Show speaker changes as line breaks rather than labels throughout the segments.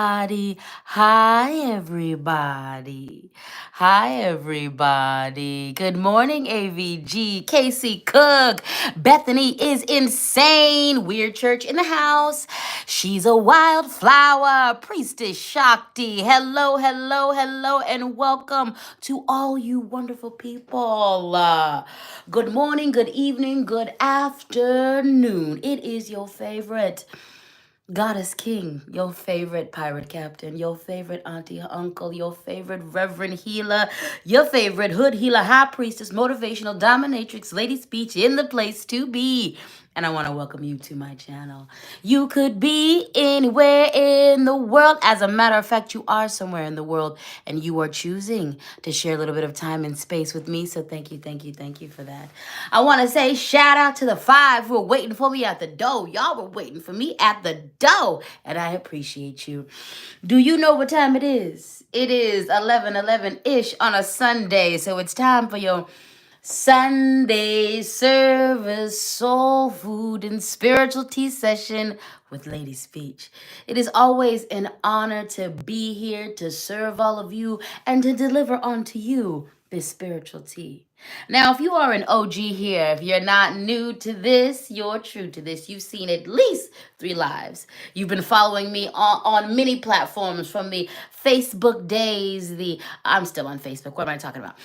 Hi, everybody. Hi, everybody. Good morning, AVG. Casey Cook. Bethany is insane. Weird Church in the house. She's a wildflower. Priestess Shakti. Hello, hello, hello, and welcome to all you wonderful people. Good morning, good evening, good afternoon. It is your favorite Goddess King, your favorite pirate captain, your favorite auntie, uncle, your favorite reverend healer, your favorite hood healer, high priestess, motivational dominatrix, lady speech in the place to be. And I want to welcome you to my channel. You could be anywhere in the world. As a matter of fact, you are somewhere in the world, and you are choosing to share a little bit of time and space with me. So thank you, thank you, thank you for that. I want to say shout out to the 5 who are waiting for me at the door. Y'all were waiting for me at the door, and I appreciate you. Do you know what time it is? It is 11:11-ish on a Sunday, so it's time for your Sunday service, soul food, and spiritual tea session with Lady Speech. It is always an honor to be here to serve all of you and to deliver unto you this spiritual tea. Now, if you are an OG here, if you're not new to this, you're true to this. You've seen at least 3 lives. You've been following me on many platforms, from the Facebook days, I'm still on Facebook. What am I talking about?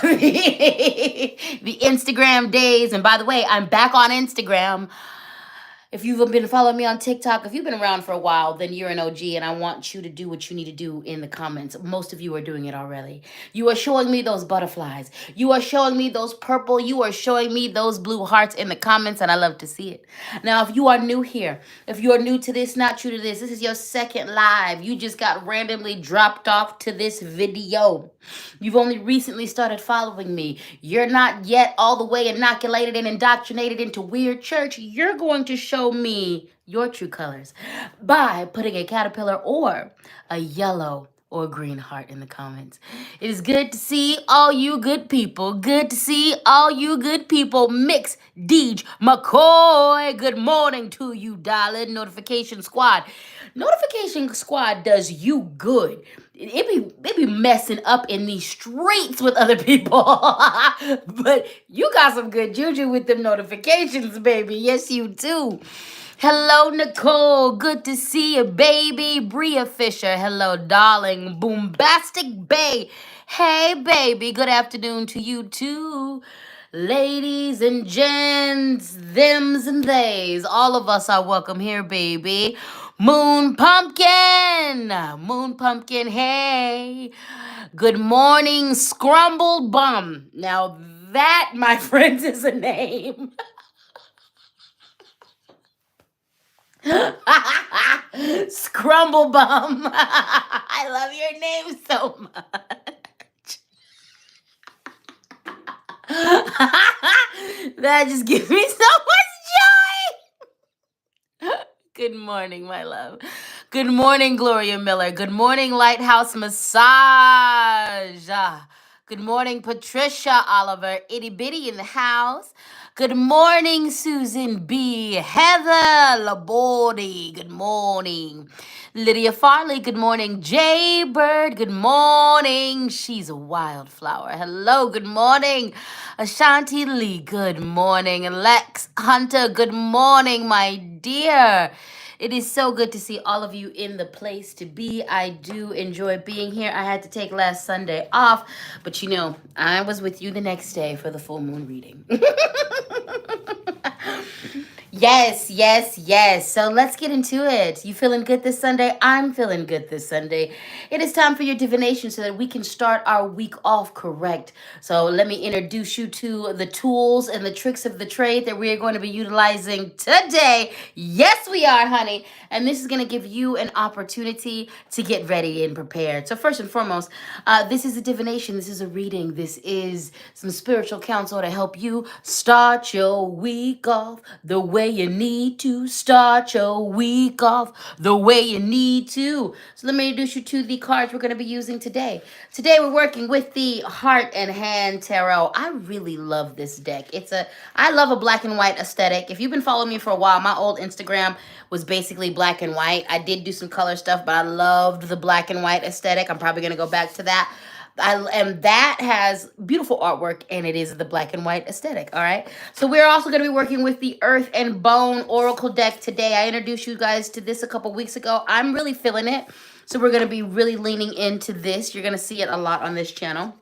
The Instagram days. And by the way, I'm back on Instagram. If you've been following me on TikTok, if you've been around for a while, then you're an OG, and I want you to do what you need to do in the comments. Most of you are doing it already. You are showing me those butterflies. You are showing me those purple. You are showing me those blue hearts in the comments, and I love to see it. Now, if you are new here, if you are new to this, not true to this is your second live. You just got randomly dropped off to this video. You've only recently started following me. You're not yet all the way inoculated and indoctrinated into weird church. You're going to show me your true colors by putting a caterpillar or a yellow or green heart in the comments. It is good to see all you good people. Good to see all you good people. Mix Deej McCoy. Good morning to you, darling. Notification Squad. Notification Squad does you good. It be messing up in these streets with other people. But you got some good juju with them notifications, baby. Yes, you do. Hello, Nicole. Good to see you, baby. Bria Fisher. Hello, darling. Boombastic Bay. Hey, baby. Good afternoon to you, too. Ladies and gents, thems and theys, all of us are welcome here, baby. Moon Pumpkin! Moon Pumpkin, hey! Good morning, Scrumble Bum. Now, that, my friends, is a name. Scrumble Bum. I love your name so much. That just gives me so much joy. Good morning, my love. Good morning, Gloria Miller. Good morning, Lighthouse Massage. Good morning, Patricia Oliver. Itty Bitty in the house. Good morning, Susan B. Heather Laborde. Good morning. Lydia Farley. Good morning. Jay Bird. Good morning. She's a wildflower. Hello. Good morning. Ashanti Lee. Good morning. Lex Hunter. Good morning, my dear. It is so good to see all of you in the place to be. I do enjoy being here. I had to take last Sunday off, but I was with you the next day for the full moon reading. Yes, yes, yes. So let's get into it. You feeling good this Sunday? I'm feeling good this Sunday. It is time for your divination so that we can start our week off correct. So let me introduce you to the tools and the tricks of the trade that we are going to be utilizing today. Yes, we are, honey. And this is going to give you an opportunity to get ready and prepared. So first and foremost, this is a divination. This is a reading. This is some spiritual counsel to help you start your week off the way you need to. Start your week off the way you need to. So let me introduce you to the cards we're going to be using today. Today we're working with the Heart and Hand Tarot. I really love this deck. I love a black and white aesthetic. If you've been following me for a while, my old Instagram was basically black and white. I did do some color stuff, but I loved the black and white aesthetic. I'm probably going to go back to that. And that has beautiful artwork, and it is the black and white aesthetic. All right. So we're also going to be working with the Earth and Bone Oracle deck today. I introduced you guys to this a couple weeks ago. I'm really feeling it. So we're going to be really leaning into this. You're going to see it a lot on this channel.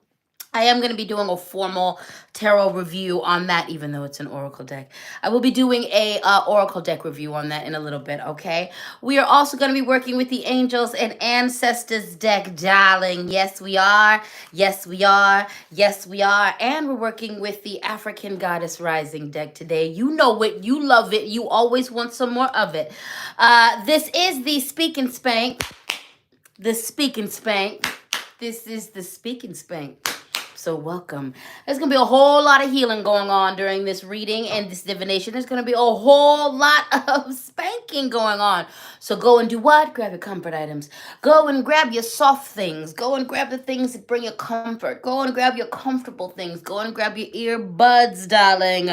I am going to be doing a formal tarot review on that, even though it's an oracle deck. I will be doing a oracle deck review on that in a little bit, okay? We are also going to be working with the Angels and Ancestors deck, darling. Yes, we are. Yes, we are. Yes, we are. And we're working with the African Goddess Rising deck today. You know it. You love it. You always want some more of it. This is the Speak and Spank. The Speak and Spank. This is the Speak and Spank. So welcome. There's going to be a whole lot of healing going on during this reading and this divination. There's going to be a whole lot of spanking going on. So go and do what? Grab your comfort items. Go and grab your soft things. Go and grab the things that bring you comfort. Go and grab your comfortable things. Go and grab your earbuds, darling.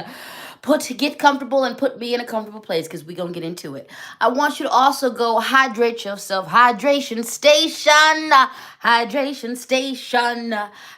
Get comfortable and put me in a comfortable place because we're going to get into it. I want you to also go hydrate yourself. Hydration station. Hydration station.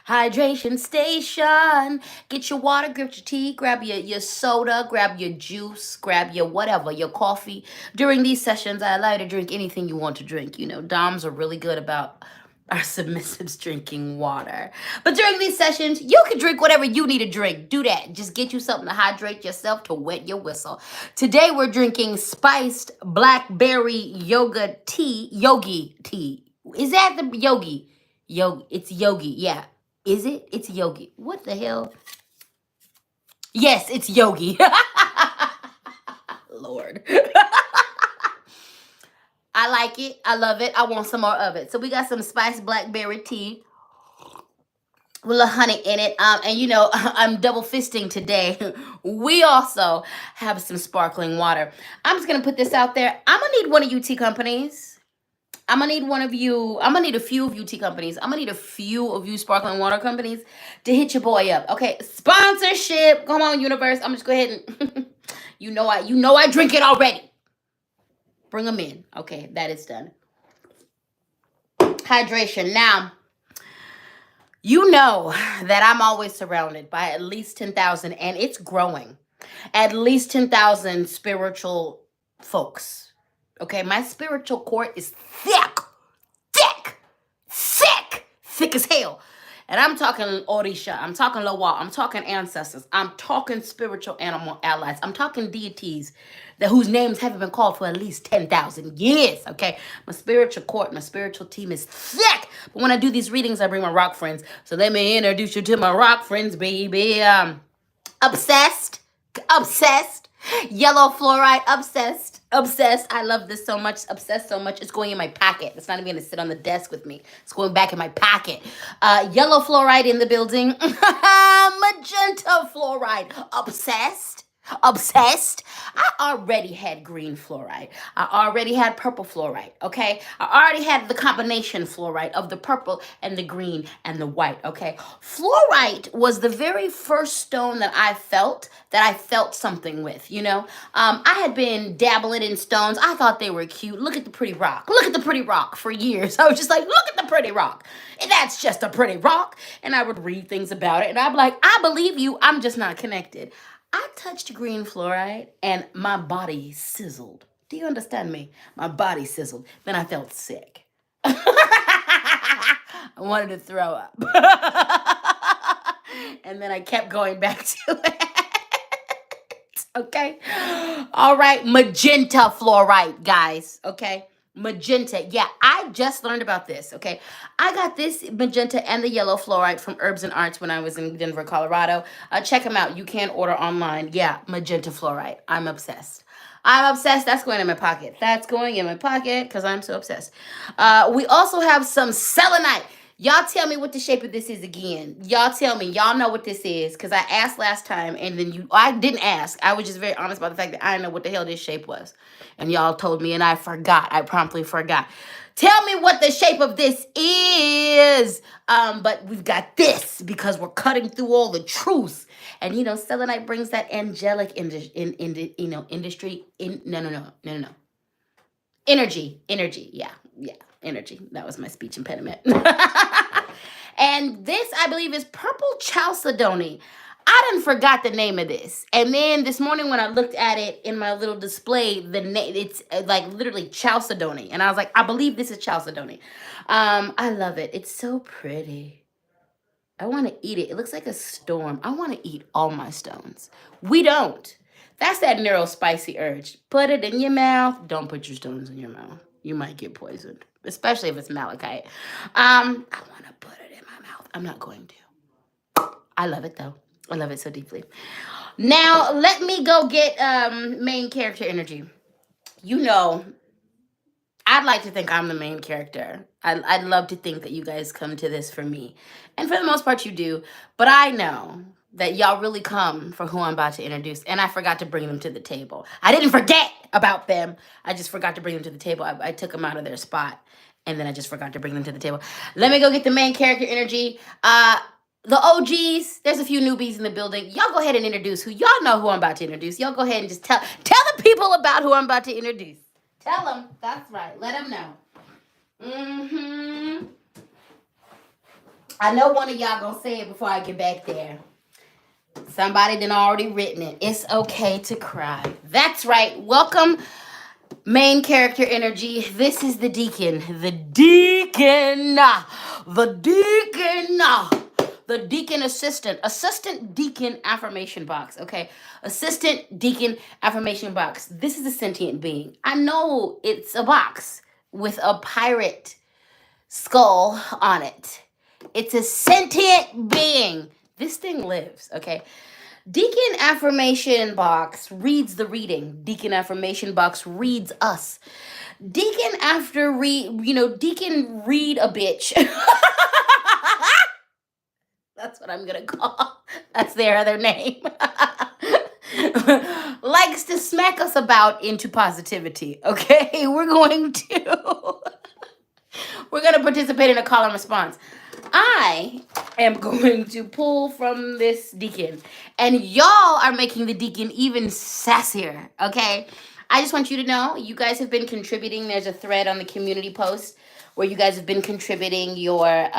Hydration station. Get your water, grab your tea, grab your soda, grab your juice, grab your whatever, your coffee. During these sessions, I allow you to drink anything you want to drink. You know, Doms are really good about our submissives drinking water. But during these sessions, you can drink whatever you need to drink. Do that. Just get you something to hydrate yourself to wet your whistle. Today, we're drinking spiced blackberry yoga tea. Yogi tea. Is that the yogi? Yogi. It's yogi. Yeah. Is it? It's yogi. What the hell? Yes, it's yogi. Lord. I like it. I love it. I want some more of it. So we got some spiced blackberry tea with a little honey in it. And you know, I'm double fisting today. We also have some sparkling water. I'm just going to put this out there. I'm going to need one of you tea companies. I'm going to need one of you. I'm going to need a few of you tea companies. I'm going to need a few of you sparkling water companies to hit your boy up. Okay. Sponsorship. Come on, universe. I'm just go ahead and you know I drink it already. Bring them in. Okay, that is done. Hydration. Now, you know that I'm always surrounded by at least 10,000, and it's growing. At least 10,000 spiritual folks. Okay, my spiritual court is thick as hell. And I'm talking Orisha, I'm talking Lawa, I'm talking ancestors, I'm talking spiritual animal allies, I'm talking deities whose names haven't been called for at least 10,000 years, okay? My spiritual court, my spiritual team is thick. But when I do these readings, I bring my rock friends. So let me introduce you to my rock friends, baby. Obsessed. Yellow fluoride, obsessed. I love this so much. Obsessed so much. It's going in my pocket. It's not even going to sit on the desk with me. It's going back in my pocket. Yellow fluoride in the building. Magenta fluoride. Obsessed. I already had green fluoride. I already had purple fluoride, okay? I already had the combination fluoride of the purple and the green and the white, okay? Fluorite was the very first stone that I felt something with, you know? I had been dabbling in stones. I thought they were cute. Look at the pretty rock. Look at the pretty rock for years. I was just like, look at the pretty rock. And that's just a pretty rock. And I would read things about it. And I'd be like, I believe you. I'm just not connected. I touched green fluoride and my body sizzled. Do you understand me? My body sizzled. Then I felt sick. I wanted to throw up. And then I kept going back to it. Okay? All right. Magenta fluoride, guys. Okay? Magenta. Yeah, I just learned about this, okay? I got this magenta and the yellow fluoride from Herbs and Arts when I was in Denver, Colorado. Check them out. You can order online. Yeah, magenta fluoride. I'm obsessed. That's going in my pocket. That's going in my pocket because I'm so obsessed. We also have some selenite. Y'all tell me what the shape of this is again. Y'all tell me. Y'all know what this is. Because I asked last time and then I didn't ask. I was just very honest about the fact that I didn't know what the hell this shape was. And y'all told me and I forgot. I promptly forgot. Tell me what the shape of this is. But we've got this because we're cutting through all the truth. And selenite brings that angelic industry. No. Energy. Yeah, energy. That was my speech impediment. And this, I believe, is purple chalcedony. I done forgot the name of this. And then this morning when I looked at it in my little display, the name, it's like literally chalcedony. And I was like, I believe this is chalcedony. I love it. It's so pretty. I want to eat it. It looks like a storm. I want to eat all my stones. We don't. That's that neurospicy urge. Put it in your mouth. Don't put your stones in your mouth. You might get poisoned, especially if it's malachite. I want to put it in my mouth. I'm not going to. I love it, though. I love it so deeply. Now, let me go get main character energy. I'd like to think I'm the main character. I'd love to think that you guys come to this for me. And for the most part, you do. But I know that y'all really come for who I'm about to introduce. And I forgot to bring them to the table. I didn't forget about them. I just forgot to bring them to the table. I took them out of their spot. And then I just forgot to bring them to the table. Let me go get the main character energy. The OGs, there's a few newbies in the building. Y'all go ahead and introduce who. Y'all know who I'm about to introduce. Y'all go ahead and just tell the people about who I'm about to introduce. Tell them. That's right. Let them know. I know one of y'all gonna say it before I get back there. Somebody done already written it. It's okay to cry. That's right. Welcome, main character energy. This is the deacon. The deacon. The deacon assistant deacon affirmation box. Okay, assistant deacon affirmation box. This is a sentient being. I know it's a box with a pirate skull on it. It's a sentient being. This thing lives. Okay, deacon affirmation box reads the reading. Deacon affirmation box reads us. Deacon deacon read a bitch. That's what I'm going to call. That's their other name. Likes to smack us about into positivity. Okay, we're going to participate in a call and response. I am going to pull from this deacon, and y'all are making the deacon even sassier. Okay, I just want you to know you guys have been contributing. There's a thread on the community post where you guys have been contributing your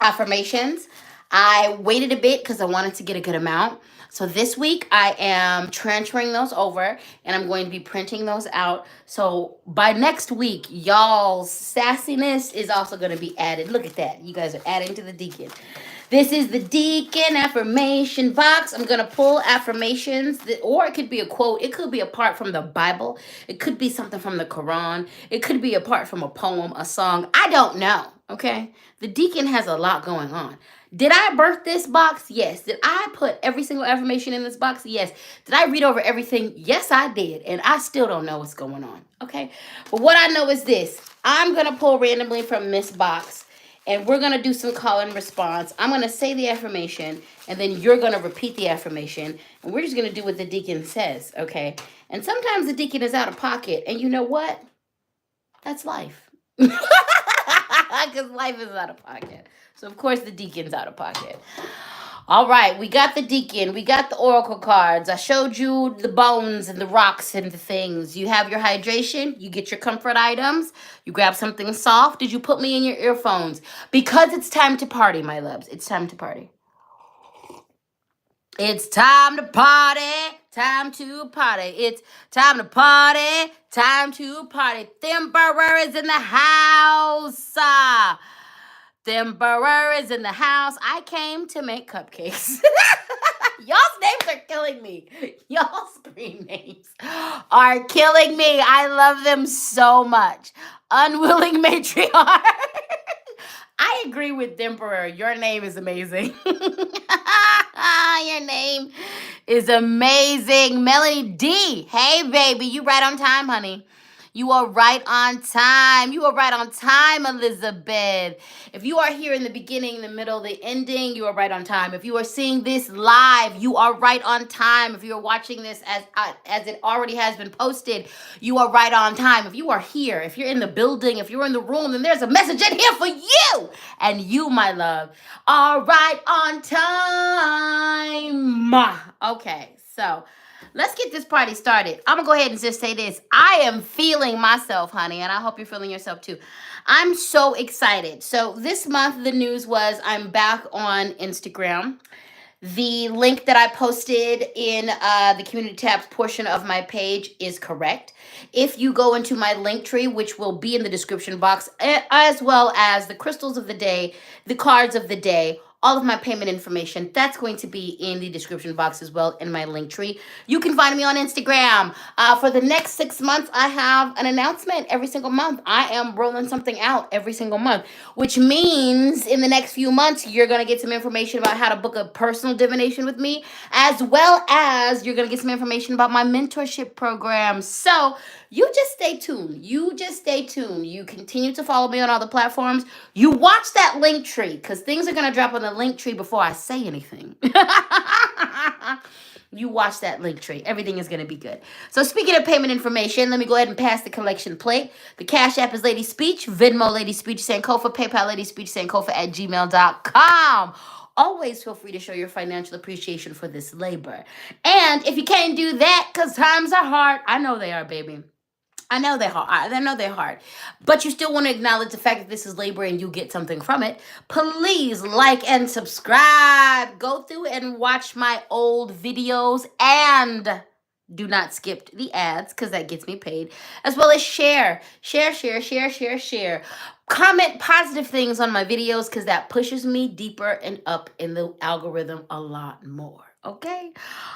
affirmations. I waited a bit because I wanted to get a good amount. So this week I am transferring those over and I'm going to be printing those out. So by next week, y'all's sassiness is also going to be added. Look at that. You guys are adding to the deacon. This is the deacon affirmation box. I'm going to pull affirmations, or it could be a quote. It could be a part from the Bible. It could be something from the Quran. It could be a part from a poem, a song. I don't know. Okay. The deacon has a lot going on. Did I birth this box? Yes. Did I put every single affirmation in this box? Yes. Did I read over everything? Yes, I did. And I still don't know what's going on. Okay. But what I know is this. I'm going to pull randomly from this box. And we're going to do some call and response. I'm going to say the affirmation. And then you're going to repeat the affirmation. And we're just going to do what the deacon says. Okay. And sometimes the deacon is out of pocket. And you know what? That's life. Because life is out of pocket. So, of course, the deacon's out of pocket. All right, we got the deacon. We got the oracle cards. I showed you the bones and the rocks and the things. You have your hydration. You get your comfort items. You grab something soft. Did you put me in your earphones? Because it's time to party, my loves. It's time to party. It's time to party. Time to party. It's time to party. Time to party. Temporary is in the house. Temporary is in the house. I came to make cupcakes. Y'all's names are killing me. Y'all's screen names are killing me. I love them so much. Unwilling matriarch. I agree with Temporary. Your name is amazing. Your name is amazing. Melanie D. Hey, baby. You right on time, honey. You are right on time. You are right on time, Elizabeth. If you are here in the beginning, the middle, the ending, you are right on time. If you are seeing this live, you are right on time. If you are watching this as it already has been posted, you are right on time. If you are here, if you're in the building, if you're in the room, then there's a message in here for you. And you, my love, are right on time. Okay, so let's get this party started. I'm gonna go ahead and just say this. I am feeling myself, honey, and I hope you're feeling yourself too. I'm so excited. So this month, the news was I'm back on Instagram. The link that I posted in the community tabs portion of my page is correct. If you go into my link tree, which will be in the description box, as well as the crystals of the day, the cards of the day, all of my payment information, that's going to be in the description box as well in my link tree. You can find me on Instagram. For the next 6 months, I have an announcement every single month. I am rolling something out every single month, which means in the next few months, you're going to get some information about how to book a personal divination with me, as well as you're going to get some information about my mentorship program. So you just stay tuned. You just stay tuned. You continue to follow me on all the platforms. You watch that link tree because things are going to drop on the link tree before I say anything. You watch that link tree. Everything is going to be good. So speaking of payment information, let me go ahead and pass the collection plate. The Cash App is LadySpeech, Venmo LadySpeech Sankofa, PayPal LadySpeech Sankofa at gmail.com. Always feel free to show your financial appreciation for this labor. And if you can't do that because times are hard, I know they are, baby. I know they're hard. I know they're hard. But you still want to acknowledge the fact that this is labor and you get something from it. Please like and subscribe. Go through and watch my old videos and do not skip the ads because that gets me paid. As well as share. Share. Comment positive things on my videos because that pushes me deeper and up in the algorithm a lot more. Okay?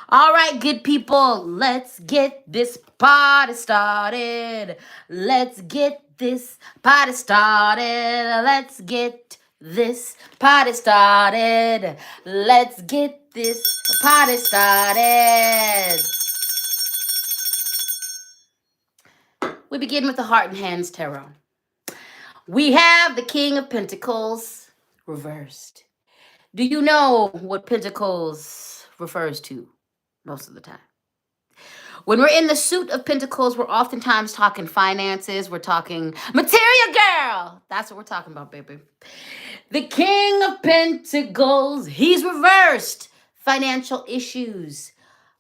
All right, good people. Let's get this party started. Let's get this party started. Let's get this party started. Let's get this party started. We begin with the Heart and Hands Tarot. We have the King of Pentacles reversed. Do you know what Pentacles refers to most of the time? When we're in the suit of Pentacles, we're oftentimes talking finances. We're talking material, girl. That's what we're talking about, baby. The King of Pentacles, he's reversed. Financial issues,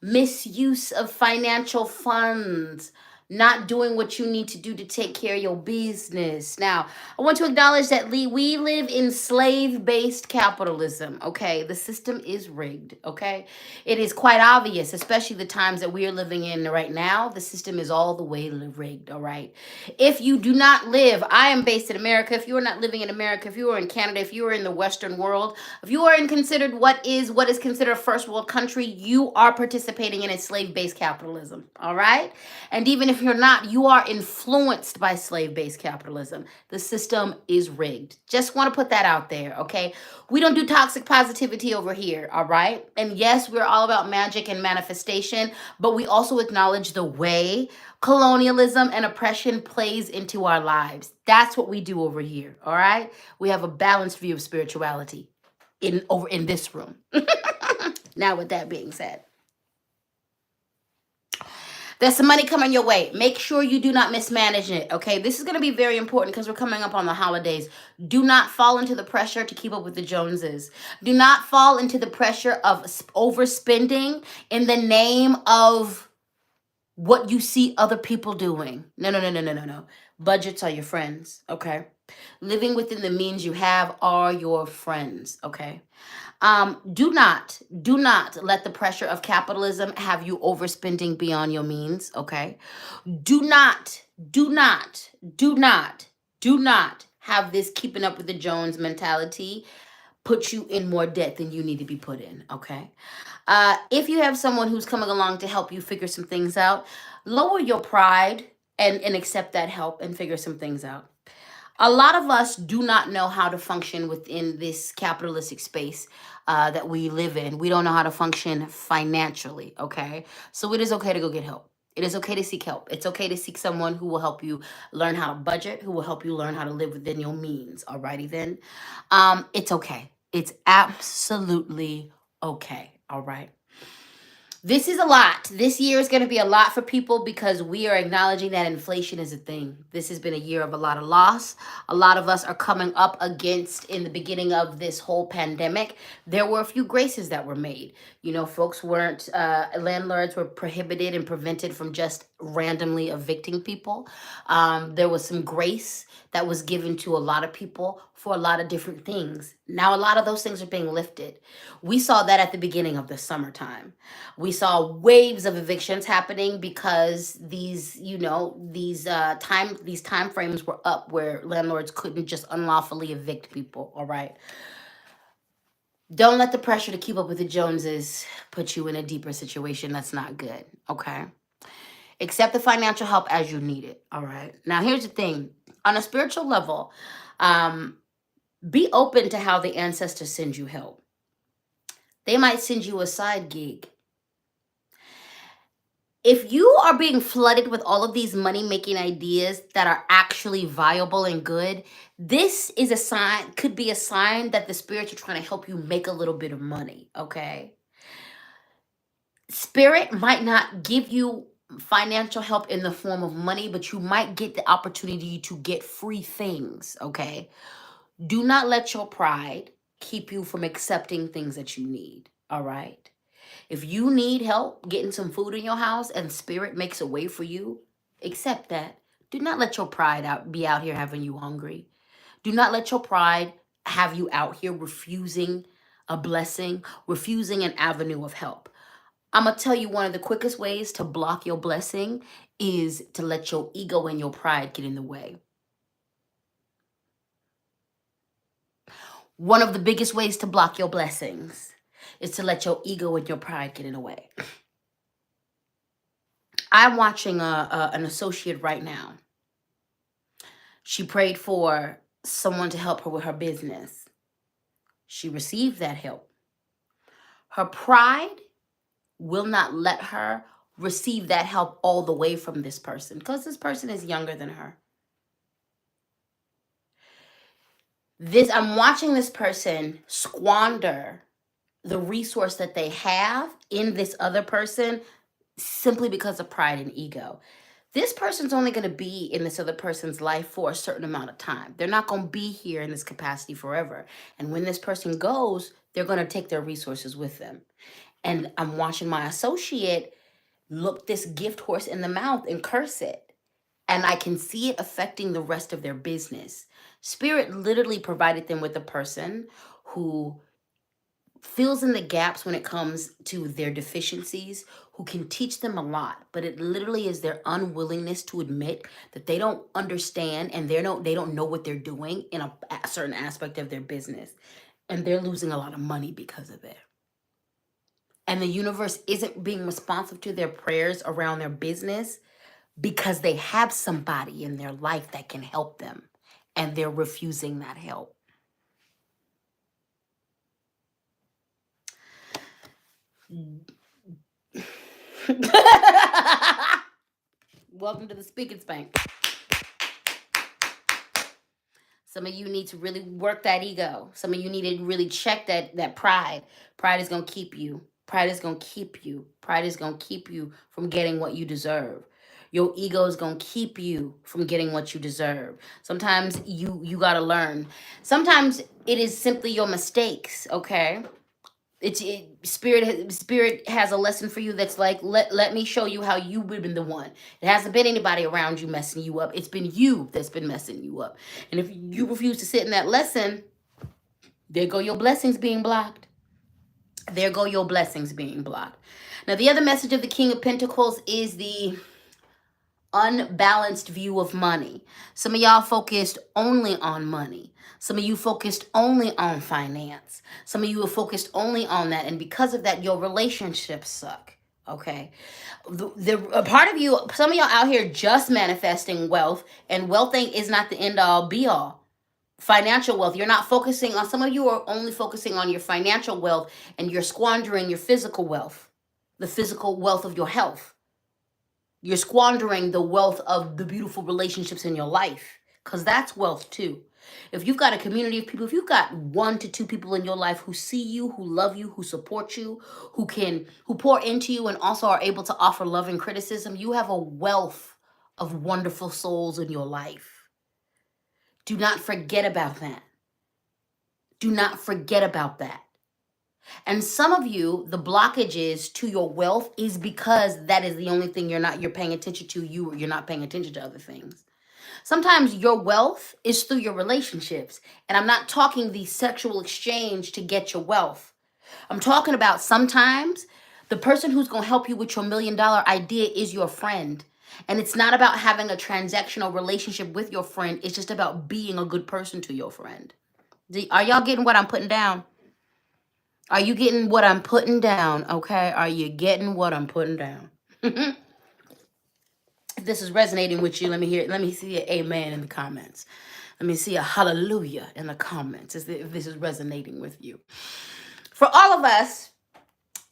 misuse of financial funds, not doing what you need to do to take care of your business. Now, I want to acknowledge that we live in slave-based capitalism, okay? The system is rigged, okay? It is quite obvious, especially the times that we are living in right now. The system is all the way rigged, all right? If you do not live, I am based in America. If you are not living in America, if you are in Canada, if you are in the Western world, if you are considered what is considered a first world country, you are participating in a slave-based capitalism, all right? And even if you're not, you are influenced by slave-based capitalism. The system is rigged. Just want to put that out there, okay? We don't do toxic positivity over here, all right? And yes, we're all about magic and manifestation, but we also acknowledge the way colonialism and oppression plays into our lives. That's what we do over here, all right? We have a balanced view of spirituality over in this room. Now, with that being said, there's some money coming your way. Make sure you do not mismanage it, okay? This is going to be very important because we're coming up on the holidays. Do not fall into the pressure to keep up with the Joneses. Do not fall into the pressure of overspending in the name of what you see other people doing. No. Budgets are your friends, okay? Living within the means you have are your friends, okay? Do not let the pressure of capitalism have you overspending beyond your means, okay? Do not have this keeping up with the Jones mentality put you in more debt than you need to be put in, okay? If you have someone who's coming along to help you figure some things out, lower your pride and accept that help and figure some things out. A lot of us do not know how to function within this capitalistic space that we live in. We don't know how to function financially, okay? So it is okay to go get help. It is okay to seek help. It's okay to seek someone who will help you learn how to budget, who will help you learn how to live within your means. Alrighty then. It's okay. It's absolutely okay. All right. This is a lot. This year is going to be a lot for people because we are acknowledging that inflation is a thing. This has been a year of a lot of loss. A lot of us are coming up against, in the beginning of this whole pandemic, there were a few graces that were made. You know, folks weren't, landlords were prohibited and prevented from just randomly evicting people. There was some grace that was given to a lot of people for a lot of different things. Now, a lot of those things are being lifted. We saw that at the beginning of the summertime. We saw waves of evictions happening because these, you know, these time frames were up where landlords couldn't just unlawfully evict people. All right. Don't let the pressure to keep up with the Joneses put you in a deeper situation. That's not good. Okay. Accept the financial help as you need it. All right. Now, here's the thing. On a spiritual level, be open to how the ancestors send you help. They might send you a side gig. If you are being flooded with all of these money making ideas that are actually viable and good, this is a sign, could be a sign that the spirits are trying to help you make a little bit of money. Okay. Spirit might not give you financial help in the form of money, but you might get the opportunity to get free things. Okay. Do not let your pride keep you from accepting things that you need. All right. If you need help getting some food in your house and spirit makes a way for you, accept that. Do not let your pride be out here having you hungry. Do not let your pride have you out here refusing a blessing, refusing an avenue of help. I'm going to tell you one of the quickest ways to block your blessing is to let your ego and your pride get in the way. One of the biggest ways to block your blessings is to let your ego and your pride get in the way. I'm watching an associate right now. She prayed for someone to help her with her business. She received that help. Her pride will not let her receive that help all the way from this person because this person is younger than her. I'm watching this person squander the resource that they have in this other person simply because of pride and ego. This person's only going to be in this other person's life for a certain amount of time. They're not going to be here in this capacity forever. And when this person goes, they're going to take their resources with them. And I'm watching my associate look this gift horse in the mouth and curse it. And I can see it affecting the rest of their business. Spirit literally provided them with a person who fills in the gaps when it comes to their deficiencies, who can teach them a lot, but it literally is their unwillingness to admit that they don't understand and they don't know what they're doing in a certain aspect of their business, and they're losing a lot of money because of it. And the universe isn't being responsive to their prayers around their business because they have somebody in their life that can help them, and they're refusing that help. Welcome to the Speaking Spank. Some of you need to really work that ego. Some of you need to really check that pride. Pride is going to keep you. Pride is going to keep you. Pride is going to keep you from getting what you deserve. Your ego is going to keep you from getting what you deserve. Sometimes you got to learn. Sometimes it is simply your mistakes, okay? Spirit has a lesson for you that's like, let me show you how you've been the one. It hasn't been anybody around you messing you up. It's been you that's been messing you up. And if you refuse to sit in that lesson, there go your blessings being blocked. There go your blessings being blocked. Now, the other message of the King of Pentacles is the unbalanced view of money. Some of y'all focused only on money. Some of you focused only on finance. Some of you are focused only on that. And because of that, your relationships suck. Okay. A part of you, some of y'all out here just manifesting wealth, and wealth is not the end all be all. Financial wealth. You're not focusing on, some of you are only focusing on your financial wealth, and you're squandering your physical wealth, the physical wealth of your health. You're squandering the wealth of the beautiful relationships in your life, because that's wealth too. If you've got a community of people, if you've got 1 to 2 people in your life who see you, who love you, who support you, who pour into you and also are able to offer love and criticism, you have a wealth of wonderful souls in your life. Do not forget about that. Do not forget about that. And some of you, the blockages to your wealth is because that is the only thing you're paying attention to. You're not paying attention to other things. Sometimes your wealth is through your relationships. And I'm not talking the sexual exchange to get your wealth. I'm talking about sometimes the person who's going to help you with your $1 million idea is your friend. And it's not about having a transactional relationship with your friend. It's just about being a good person to your friend. Are y'all getting what I'm putting down? Are you getting what I'm putting down? Okay. Are you getting what I'm putting down? If this is resonating with you, let me hear it. Let me see an amen in the comments. Let me see a hallelujah in the comments if this is resonating with you. For all of us,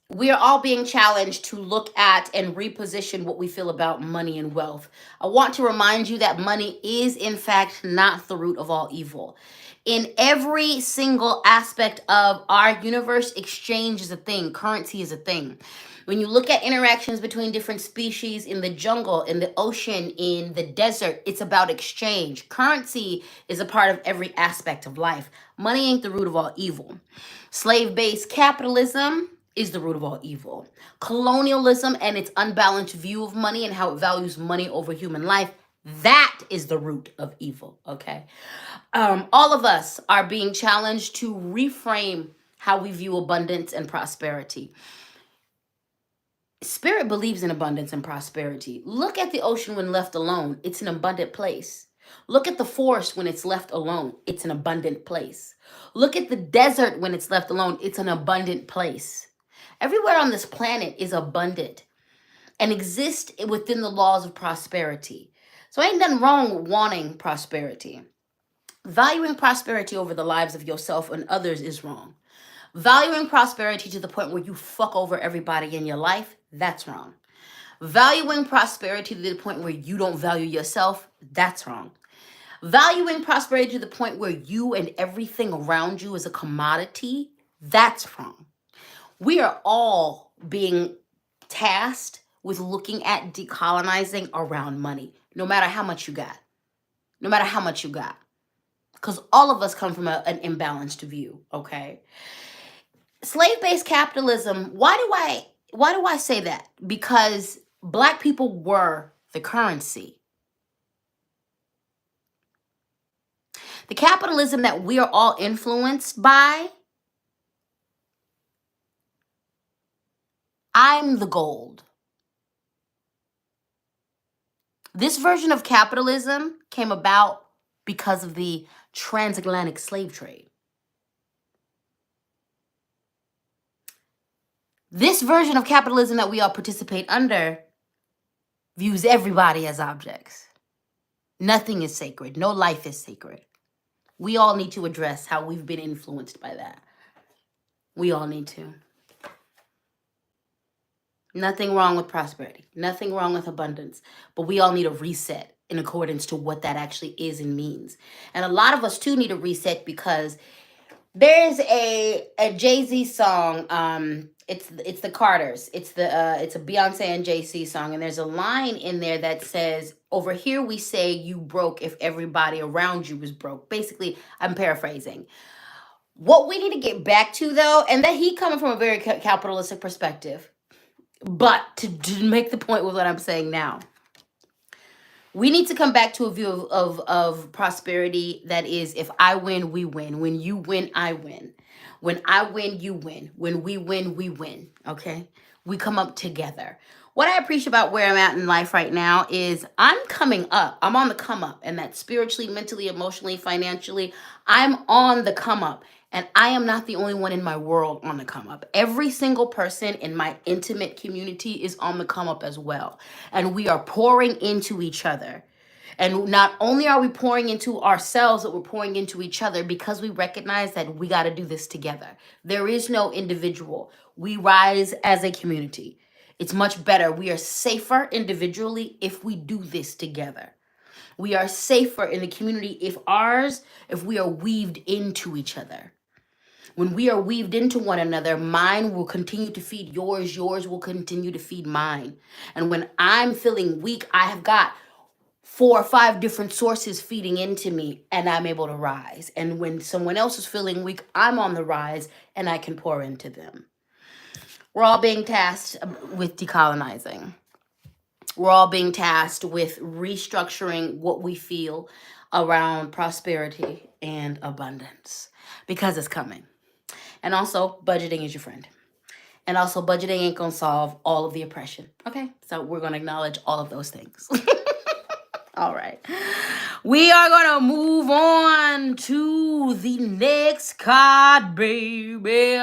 we are all being challenged to look at and reposition what we feel about money and wealth. I want to remind you that money is, in fact, not the root of all evil. In every single aspect of our universe, exchange is a thing, currency is a thing. When you look at interactions between different species in the jungle, in the ocean, in the desert, it's about exchange. Currency is a part of every aspect of life. Money ain't the root of all evil. Slave-based capitalism is the root of all evil. Colonialism and its unbalanced view of money and how it values money over human life, that is the root of evil, okay? All of us are being challenged to reframe how we view abundance and prosperity. Spirit believes in abundance and prosperity. Look at the ocean when left alone. It's an abundant place. Look at the forest when it's left alone. It's an abundant place. Look at the desert when it's left alone. It's an abundant place. Everywhere on this planet is abundant and exists within the laws of prosperity. So ain't nothing wrong with wanting prosperity. Valuing prosperity over the lives of yourself and others is wrong. Valuing prosperity to the point where you fuck over everybody in your life, that's wrong. Valuing prosperity to the point where you don't value yourself, that's wrong. Valuing prosperity to the point where you and everything around you is a commodity, that's wrong. We are all being tasked with looking at decolonizing around money, no matter how much you got. No matter how much you got. Because all of us come from an imbalanced view, okay? Slave-based capitalism, why do I say that? Because Black people were the currency. The capitalism that we are all influenced by, I'm the gold. This version of capitalism came about because of the transatlantic slave trade. This version of capitalism that we all participate under views everybody as objects. Nothing is sacred. No life is sacred. We all need to address how we've been influenced by that. We all need to. Nothing wrong with prosperity. Nothing wrong with abundance. But we all need a reset in accordance to what that actually is and means. And a lot of us too need a reset because there's a Jay-Z song. It's the Carters. It's a Beyonce and Jay-Z song, and there's a line in there that says, "Over here we say you broke if everybody around you was broke." Basically, I'm paraphrasing. What we need to get back to though, and that he coming from a very capitalistic perspective, but to make the point with what I'm saying now, we need to come back to a view of prosperity that is, if I win, we win. When you win, I win. When I win, you win. When we win, okay? We come up together. What I appreciate about where I'm at in life right now is I'm coming up. I'm on the come up, and that spiritually, mentally, emotionally, financially, I'm on the come up. And I am not the only one in my world on the come up. Every single person in my intimate community is on the come up as well. And we are pouring into each other. And not only are we pouring into ourselves, but we're pouring into each other because we recognize that we got to do this together. There is no individual. We rise as a community. It's much better. We are safer individually if we do this together. We are safer in the community if we are weaved into each other. When we are weaved into one another, mine will continue to feed yours will continue to feed mine. And when I'm feeling weak, I have got 4 or 5 different sources feeding into me, and I'm able to rise. And when someone else is feeling weak, I'm on the rise and I can pour into them. We're all being tasked with decolonizing. We're all being tasked with restructuring what we feel around prosperity and abundance because it's coming. And also, budgeting is your friend. And also, budgeting ain't gonna solve all of the oppression. Okay, so we're gonna acknowledge all of those things. All right. We are going to move on to the next card, baby.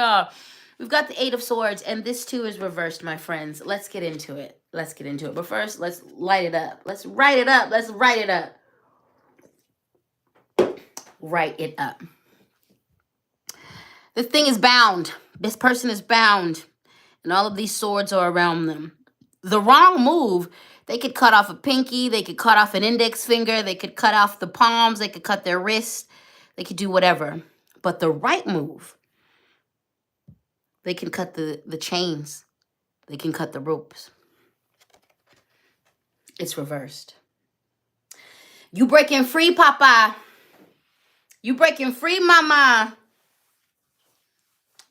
We've got the 8 of Swords, and this too is reversed, my friends. Let's get into it. But first, let's light it up. Let's write it up. Write it up. This thing is bound. This person is bound, and all of these swords are around them. The wrong move, they could cut off a pinky, they could cut off an index finger, they could cut off the palms, they could cut their wrist, they could do whatever. But the right move, they can cut the chains, they can cut the ropes. It's reversed. You breaking free, Papa. You breaking free, Mama.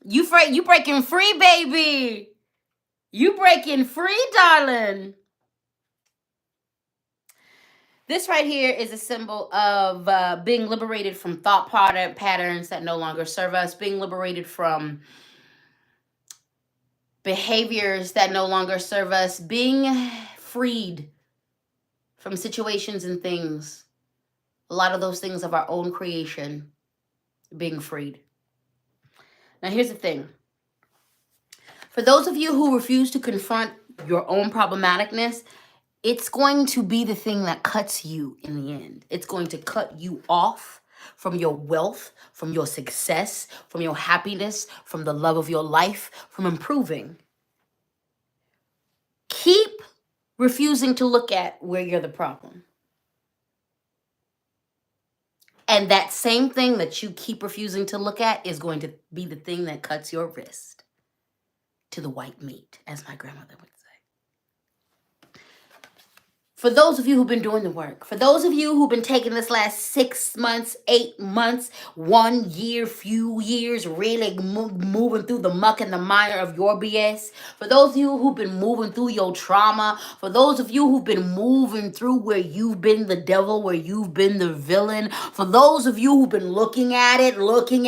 You breaking free, baby. You breaking free, darling. This right here is a symbol of being liberated from thought patterns that no longer serve us, being liberated from behaviors that no longer serve us, being freed from situations and things. A lot of those things of our own creation, being freed. Now, here's the thing. For those of you who refuse to confront your own problematicness, it's going to be the thing that cuts you in the end. It's going to cut you off from your wealth, from your success, from your happiness, from the love of your life, from improving. Keep refusing to look at where you're the problem. And that same thing that you keep refusing to look at is going to be the thing that cuts your wrist to the white meat, as my grandmother would say. For those of you who've been doing the work, for those of you who've been taking this last 6 months, 8 months, 1 year, few years, really moving through the muck and the mire of your BS, for those of you who've been moving through your trauma, for those of you who've been moving through where you've been the devil, where you've been the villain, for those of you who've been looking at it, working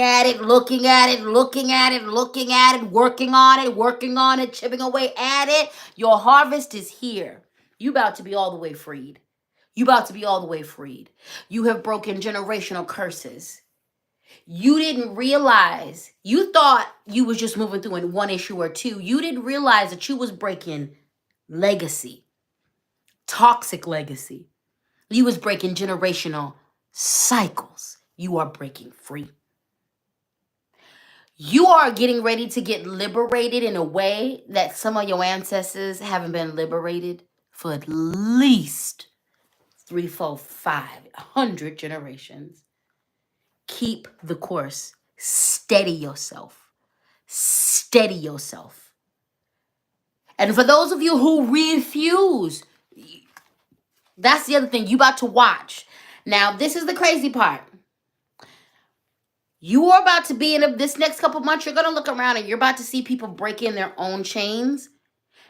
on it, chipping away at it, your harvest is here. You about to be all the way freed. You have broken generational curses. You didn't realize, you thought you was just moving through in one issue or two. You didn't realize that you was breaking legacy, toxic legacy. You was breaking generational cycles. You are breaking free. You are getting ready to get liberated in a way that some of your ancestors haven't been liberated for at least 3, 4, 500 generations. Keep the course. Steady yourself. And for those of you who refuse, that's the other thing you about to watch. Now, this is the crazy part. You are about to be in this next couple months, you're going to look around and you're about to see people break in their own chains.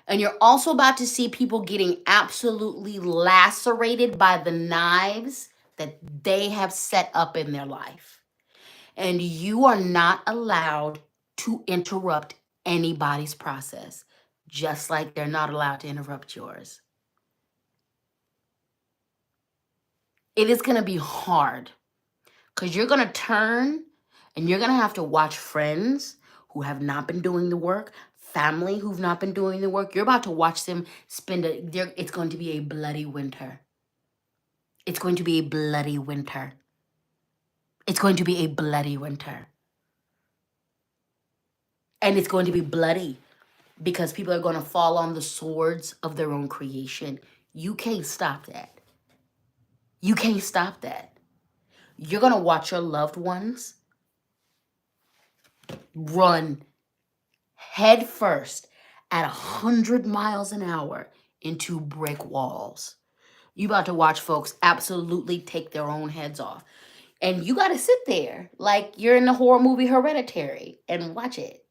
And you're also about to see people getting absolutely lacerated by the knives that they have set up in their life. And you are not allowed to interrupt anybody's process, just like they're not allowed to interrupt yours. It is going to be hard because you're going to turn and you're going to have to watch friends who have not been doing the work, family who've not been doing the work. You're about to watch them it's going to be a bloody winter. And it's going to be bloody. because people are going to fall on the swords of their own creation. You can't stop that. You can't stop that. You're going to watch your loved ones run head first at 100 miles an hour into brick walls. You about to watch folks absolutely take their own heads off. And you got to sit there like you're in the horror movie Hereditary and watch it.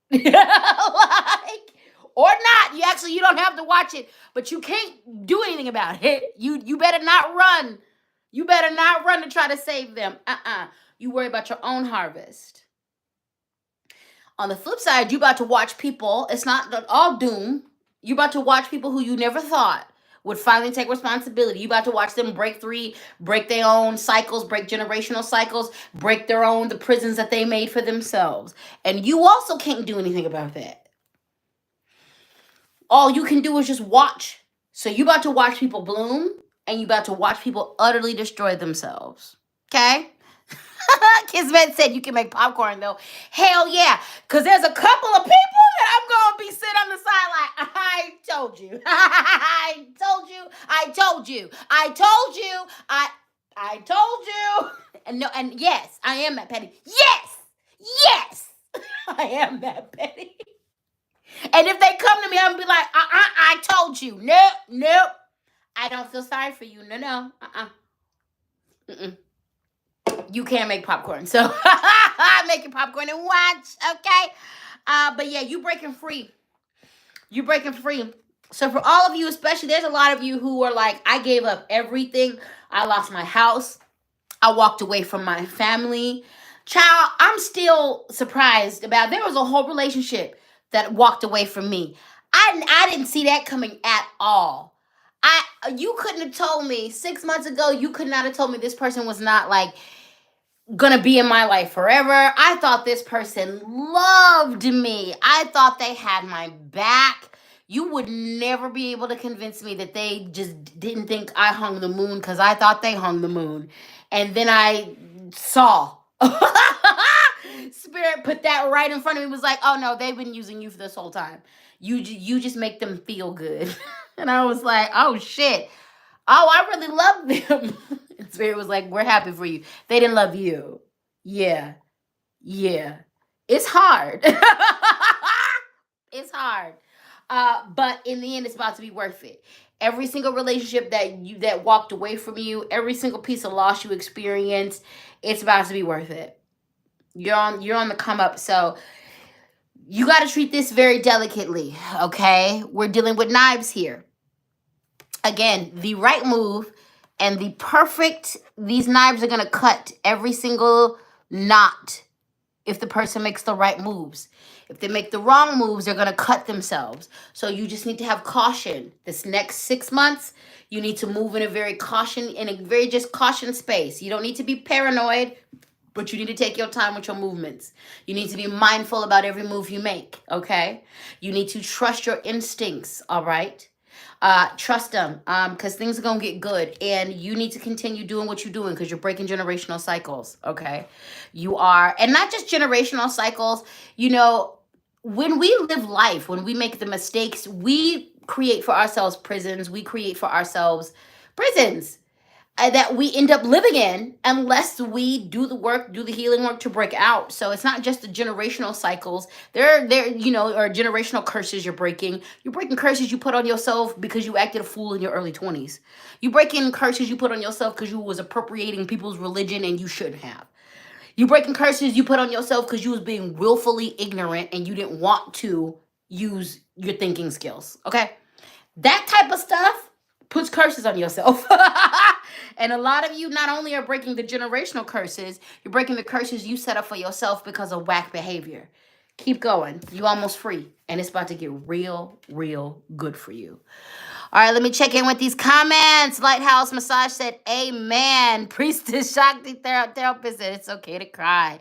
Or not. You don't have to watch it, but you can't do anything about it. You better not run. You better not run to try to save them. You worry about your own harvest. On the flip side, you about to watch people. It's not all doom. You about to watch people who you never thought would finally take responsibility. You about to watch them break their own cycles, break generational cycles, break the prisons that they made for themselves. And you also can't do anything about that. All you can do is just watch. So you about to watch people bloom, and you about to watch people utterly destroy themselves. Okay? Kismet said you can make popcorn though. Hell yeah. Because there's a couple of people that I'm going to be sitting on the side like, I told you. I told you. I told you. I told you. I told you. And no, and yes, I am that petty. Yes. I am that petty. And if they come to me, I'm going to be like, I told you. Nope. I don't feel sorry for you. No. You can't make popcorn. So make your popcorn and watch, okay? But yeah, you breaking free. You breaking free. So for all of you, especially, there's a lot of you who are like, I gave up everything. I lost my house. I walked away from my family. Child, I'm still surprised about, there was a whole relationship that walked away from me. I didn't see that coming at all. You couldn't have told me 6 months ago, you could not have told me this person was not like gonna be in my life forever. I thought this person loved me. I thought they had my back. You would never be able to convince me that they just didn't think I hung the moon, because I thought they hung the moon. And then I saw. Spirit put that right in front of me, was like, oh no, they've been using you for this whole time. You just make them feel good. And I was like, oh shit. Oh, I really love them. And Spirit was like, we're happy for you. They didn't love you. Yeah. It's hard. It's hard. But in the end, it's about to be worth it. Every single relationship that walked away from you, every single piece of loss you experienced, it's about to be worth it. You're on the come up. So you got to treat this very delicately, okay? We're dealing with knives here. Again, the right move and these knives are going to cut every single knot if the person makes the right moves. If they make the wrong moves, they're going to cut themselves. So you just need to have caution. This next 6 months, you need to move in a very caution space. You don't need to be paranoid, but you need to take your time with your movements. You need to be mindful about every move you make, okay? You need to trust your instincts, all right? Trust them, because things are gonna get good, and you need to continue doing what you're doing, because you're breaking generational cycles, okay? You are, and not just generational cycles. When we live life, when we make the mistakes, we create for ourselves prisons. We create for ourselves prisons that we end up living in unless we do the healing work to break out. So it's not just the generational cycles. There, or generational curses you're breaking. You're breaking curses you put on yourself because you acted a fool in your early 20s. You breaking curses you put on yourself because you was appropriating people's religion and you shouldn't have. You breaking curses you put on yourself because you was being willfully ignorant and you didn't want to use your thinking skills. Okay? That type of stuff puts curses on yourself. And a lot of you not only are breaking the generational curses, you're breaking the curses you set up for yourself because of whack behavior. Keep going. You almost free. And it's about to get real, real good for you. All right, let me check in with these comments. Lighthouse Massage said, amen. Priestess Shakti Therapist said, it's okay to cry.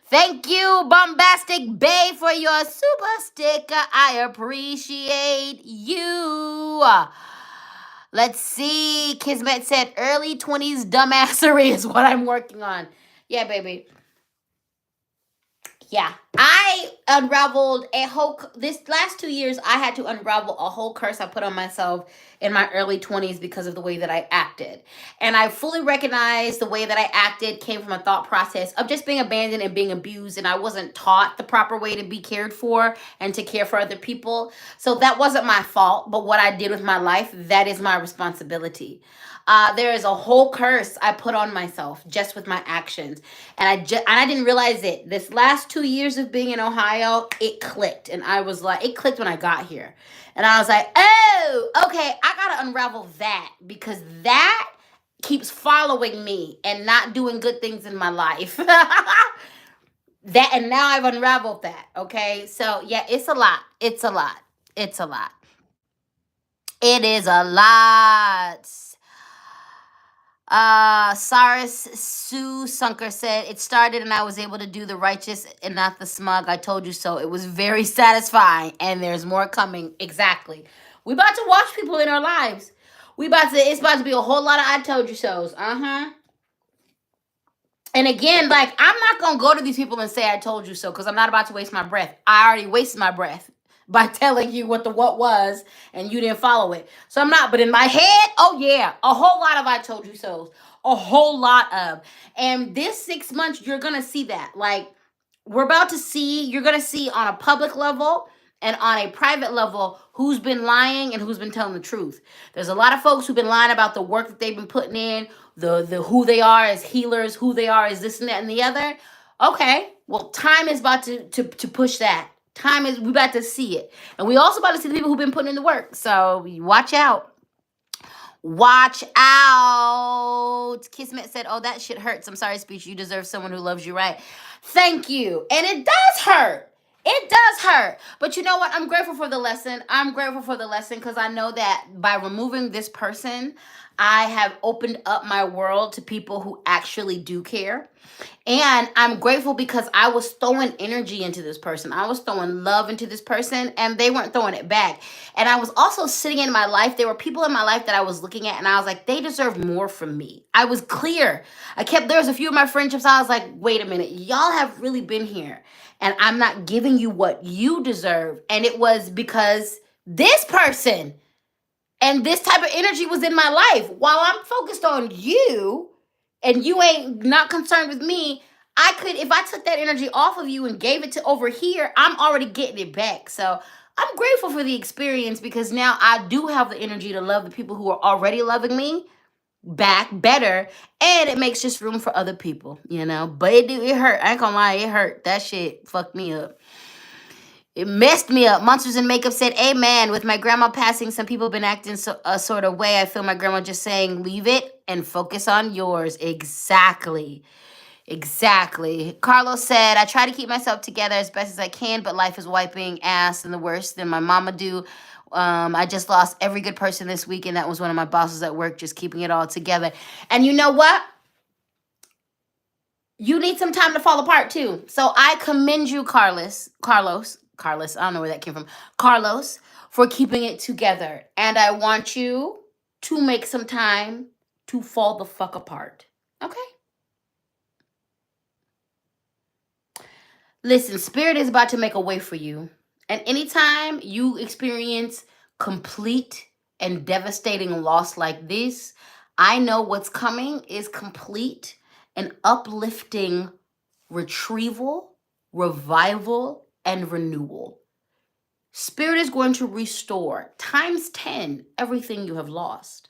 Thank you, Bombastic Bay, for your super sticker. I appreciate you. Let's see. Kismet said, early 20s dumbassery is what I'm working on. Yeah, baby. Yeah. unraveled a whole, this last 2 years, I had to unravel a whole curse I put on myself in my early 20s because of the way that I acted. And I fully recognize the way that I acted came from a thought process of just being abandoned and being abused. And I wasn't taught the proper way to be cared for and to care for other people. So that wasn't my fault. But what I did with my life, that is my responsibility. There is a whole curse I put on myself just with my actions, and I didn't realize it. This last 2 years of being in Ohio, it clicked, and I was like, it clicked when I got here, and I was like, oh, okay, I gotta unravel that because that keeps following me and not doing good things in my life. That, and now I've unraveled that. Okay, so yeah, it's a lot. It's a lot. It's a lot. It is a lot. Cyrus Sue Sunker said, it started and I was able to do the righteous and not the smug. I told you so. It was very satisfying and there's more coming. Exactly. We about to watch people in our lives. It's about to be a whole lot of I told you so's. And again, like, I'm not going to go to these people and say I told you so because I'm not about to waste my breath. I already wasted my breath by telling you what the what was and you didn't follow it. So I'm not, but in my head, oh yeah, a whole lot of I told you so's. A whole lot of. And this 6 months, you're going to see that. Like, you're going to see on a public level and on a private level who's been lying and who's been telling the truth. There's a lot of folks who've been lying about the work that they've been putting in, the who they are as healers, who they are as this and that and the other. Okay, well, time is about to push that. We about to see it. And we also about to see the people who've been putting in the work. So watch out. Watch out. Kismet said, oh, that shit hurts. I'm sorry, Speech. You deserve someone who loves you right. Thank you. And it does hurt. It does hurt. But you know what? I'm grateful for the lesson. I'm grateful for the lesson because I know that by removing this person, I have opened up my world to people who actually do care. And I'm grateful because I was throwing energy into this person. I was throwing love into this person and they weren't throwing it back. And I was also sitting in my life. There were people in my life that I was looking at and I was like, they deserve more from me. I was clear. There was a few of my friendships. I was like, wait a minute. Y'all have really been here and I'm not giving you what you deserve. And it was because this person and this type of energy was in my life. While I'm focused on you and you ain't not concerned with me, I could, if I took that energy off of you and gave it to over here, I'm already getting it back. So I'm grateful for the experience because now I do have the energy to love the people who are already loving me back better. And it makes just room for other people, you know. But it hurt. I ain't gonna lie, it hurt. That shit fucked me up. It messed me up. Monsters in Makeup said, amen. With my grandma passing, some people have been acting a sort of way. I feel my grandma just saying, leave it and focus on yours. Exactly. Exactly. Carlos said, I try to keep myself together as best as I can, but life is wiping ass and the worst than my mama do. I just lost every good person this week, and that was one of my bosses at work, just keeping it all together. And you know what? You need some time to fall apart too. So I commend you, Carlos, I don't know where that came from. Carlos, for keeping it together. And I want you to make some time to fall the fuck apart. Okay? Listen, Spirit is about to make a way for you. And anytime you experience complete and devastating loss like this, I know what's coming is complete and uplifting retrieval, revival, and renewal. Spirit is going to restore times 10 everything you have lost.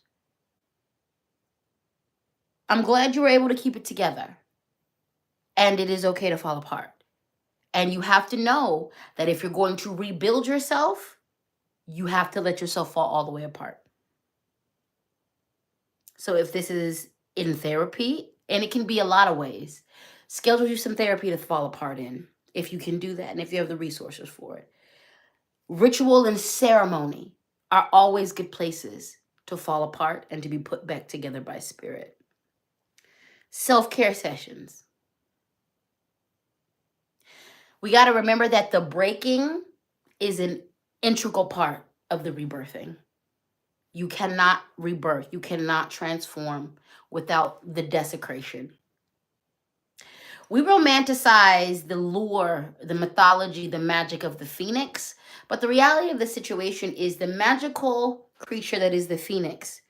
I'm glad you were able to keep it together. And it is okay to fall apart. And you have to know that if you're going to rebuild yourself, you have to let yourself fall all the way apart. So if this is in therapy, and it can be a lot of ways, schedule you some therapy to fall apart in, if you can do that, and if you have the resources for it. Ritual and ceremony are always good places to fall apart and to be put back together by Spirit. Self-care sessions. We got to remember that the breaking is an integral part of the rebirthing. You cannot rebirth. You cannot transform without the desecration. We romanticize the lure, the mythology, the magic of the phoenix, but the reality of the situation is the magical creature that is the phoenix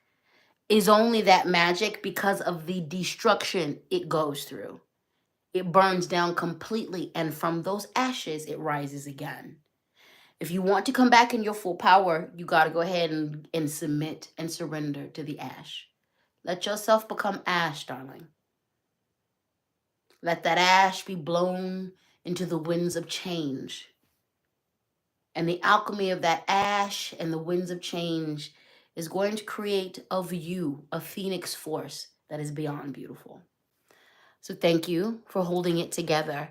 is only that magic because of the destruction it goes through. It burns down completely, and from those ashes, it rises again. If you want to come back in your full power, you got to go ahead and submit and surrender to the ash. Let yourself become ash, darling. Let that ash be blown into the winds of change. And the alchemy of that ash and the winds of change is going to create of you a phoenix force that is beyond beautiful. So thank you for holding it together.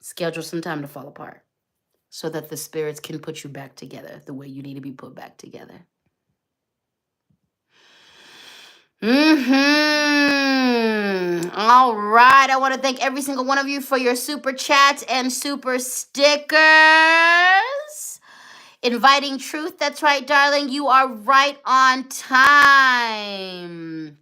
Schedule some time to fall apart so that the spirits can put you back together the way you need to be put back together. All right. I want to thank every single one of you for your super chats and super stickers. Inviting truth. That's right, darling. You are right on time.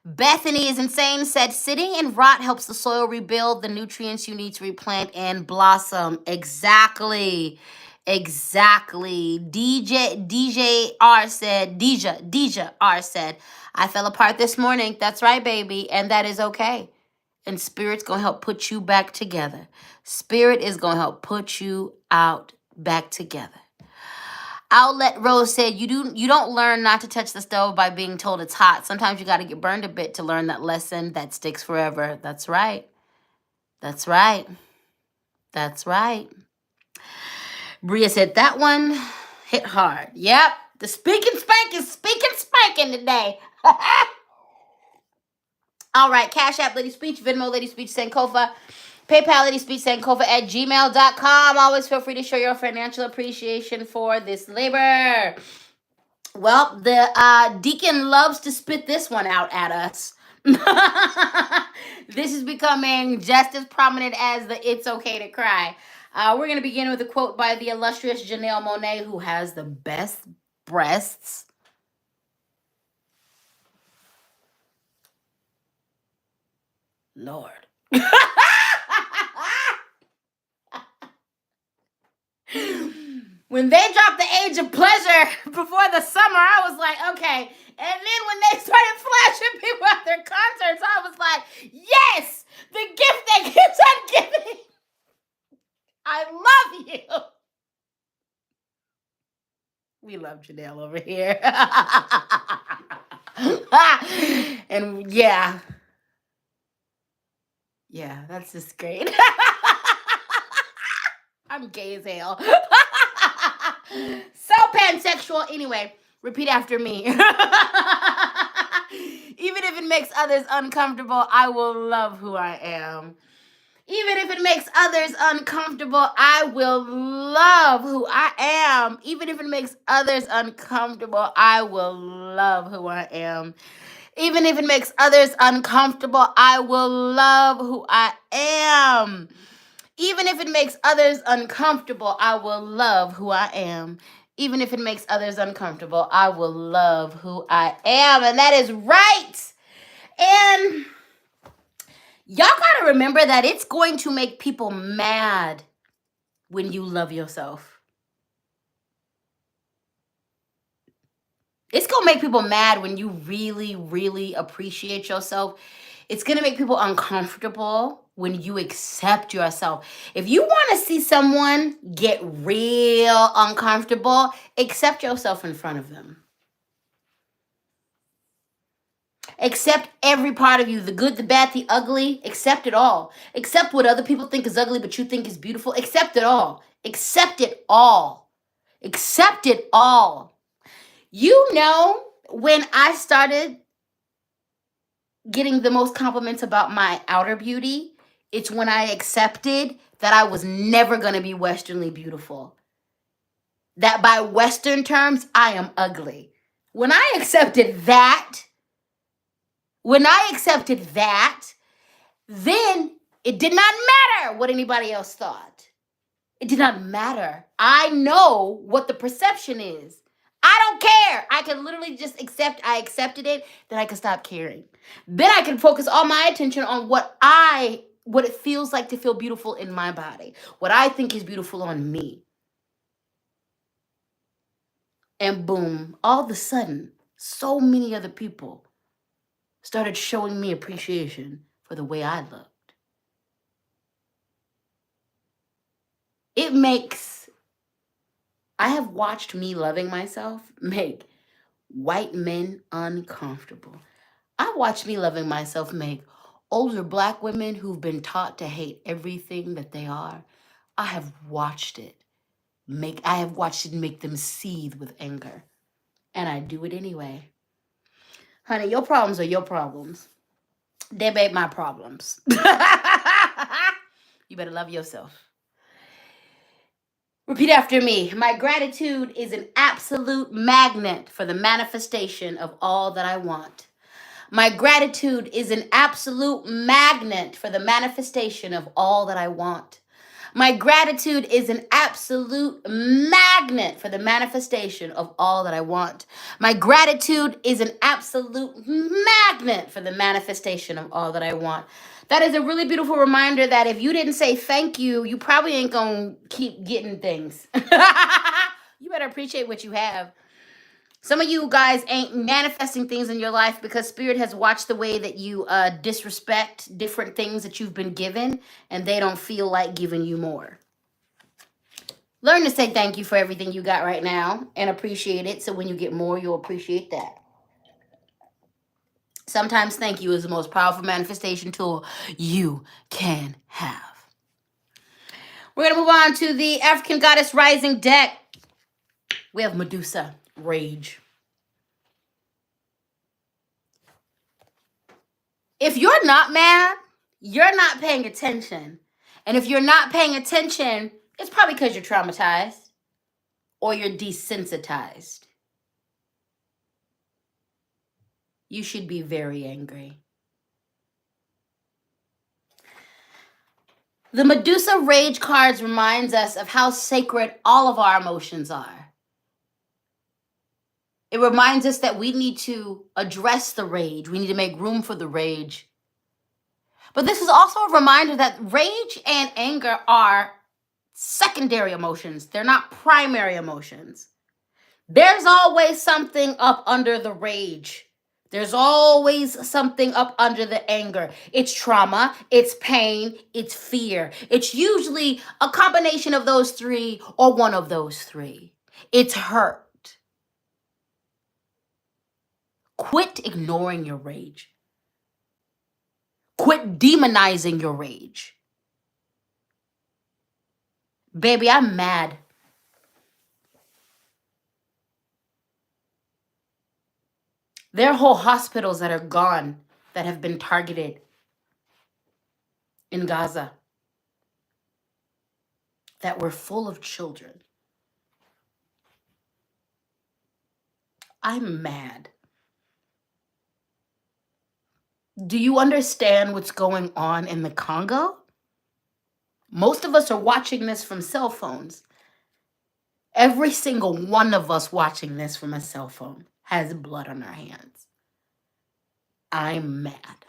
Bethany is insane. Said sitting in rot helps the soil rebuild the nutrients you need to replant and blossom. Exactly. DJ R said, I fell apart this morning. That's right, baby. And that is okay. And Spirit's going to help put you back together. Spirit is going to help put you out back together. Outlet Rose said, you don't learn not to touch the stove by being told it's hot. Sometimes you got to get burned a bit to learn that lesson that sticks forever. That's right. That's right. That's right. Bria said, that one hit hard. Yep. The speaking spanking today. All right. Cash App, LadySpeech, Venmo, LadySpeech, Sankofa. PayPal, LadySpeechSankofa@gmail.com. Always feel free to show your financial appreciation for this labor. Well, the deacon loves to spit this one out at us. This is becoming just as prominent as the It's Okay to Cry. We're going to begin with a quote by the illustrious Janelle Monáe, who has the best breasts. Lord. When they dropped the age of pleasure before the summer, I was like, okay. And then when they started flashing people at their concerts, I was like, yes, the gift that keeps on giving. I love you. We love Janelle over here. And yeah, that's just great. I'm gay as hell. So pansexual. Anyway, repeat after me. Even if it makes others uncomfortable, I will love who I am. Even if it makes others uncomfortable, I will love who I am. Even if it makes others uncomfortable, I will love who I am. Even if it makes others uncomfortable, I will love who I am. Even if it makes others uncomfortable, I will love who I am. Even if it makes others uncomfortable, I will love who I am. And that is right. And y'all gotta remember that it's going to make people mad when you love yourself. It's gonna make people mad when you really, really appreciate yourself. It's gonna make people uncomfortable when you accept yourself. If you wanna see someone get real uncomfortable, accept yourself in front of them. Accept every part of you, the good, the bad, the ugly. Accept it all. Accept what other people think is ugly, but you think is beautiful. Accept it all. Accept it all. Accept it all. You know, when I started getting the most compliments about my outer beauty, it's when I accepted that I was never going to be Westernly beautiful. That by Western terms, I am ugly. When I accepted that, then it did not matter what anybody else thought. It did not matter. I know what the perception is. I I don't care. I can literally just I accepted it, then I can stop caring. Then I can focus all my attention on what it feels like to feel beautiful in my body, what I think is beautiful on me. And boom, all of a sudden, so many other people started showing me appreciation for the way I looked. I have watched me loving myself make white men uncomfortable. I watched me loving myself make older Black women who've been taught to hate everything that they are. I have watched it make them seethe with anger. And I do it anyway. Honey, your problems are your problems. They ain't my problems. You better love yourself. Repeat after me. My gratitude is an absolute magnet for the manifestation of all that I want. My gratitude is an absolute magnet for the manifestation of all that I want. My gratitude is an absolute magnet for the manifestation of all that I want. My gratitude is an absolute magnet for the manifestation of all that I want. That is a really beautiful reminder that if you didn't say thank you, you probably ain't gonna keep getting things. You better appreciate what you have. Some of you guys ain't manifesting things in your life because Spirit has watched the way that you disrespect different things that you've been given, and they don't feel like giving you more. Learn to say thank you for everything you got right now and appreciate it, so when you get more, you'll appreciate that. Sometimes thank you is the most powerful manifestation tool you can have. We're going to move on to the African Goddess Rising deck. We have Medusa, Rage. If you're not mad, you're not paying attention. And if you're not paying attention, it's probably because you're traumatized or you're desensitized. You should be very angry. The Medusa Rage cards reminds us of how sacred all of our emotions are. It reminds us that we need to address the rage. We need to make room for the rage. But this is also a reminder that rage and anger are secondary emotions. They're not primary emotions. There's always something up under the rage. There's always something up under the anger. It's trauma, it's pain, it's fear. It's usually a combination of those three or one of those three. It's hurt. Quit ignoring your rage. Quit demonizing your rage. Baby, I'm mad. There are whole hospitals that are gone that have been targeted in Gaza that were full of children. I'm mad. Do you understand what's going on in the Congo? Most of us are watching this from cell phones. Every single one of us watching this from a cell phone has blood on our hands. I'm mad.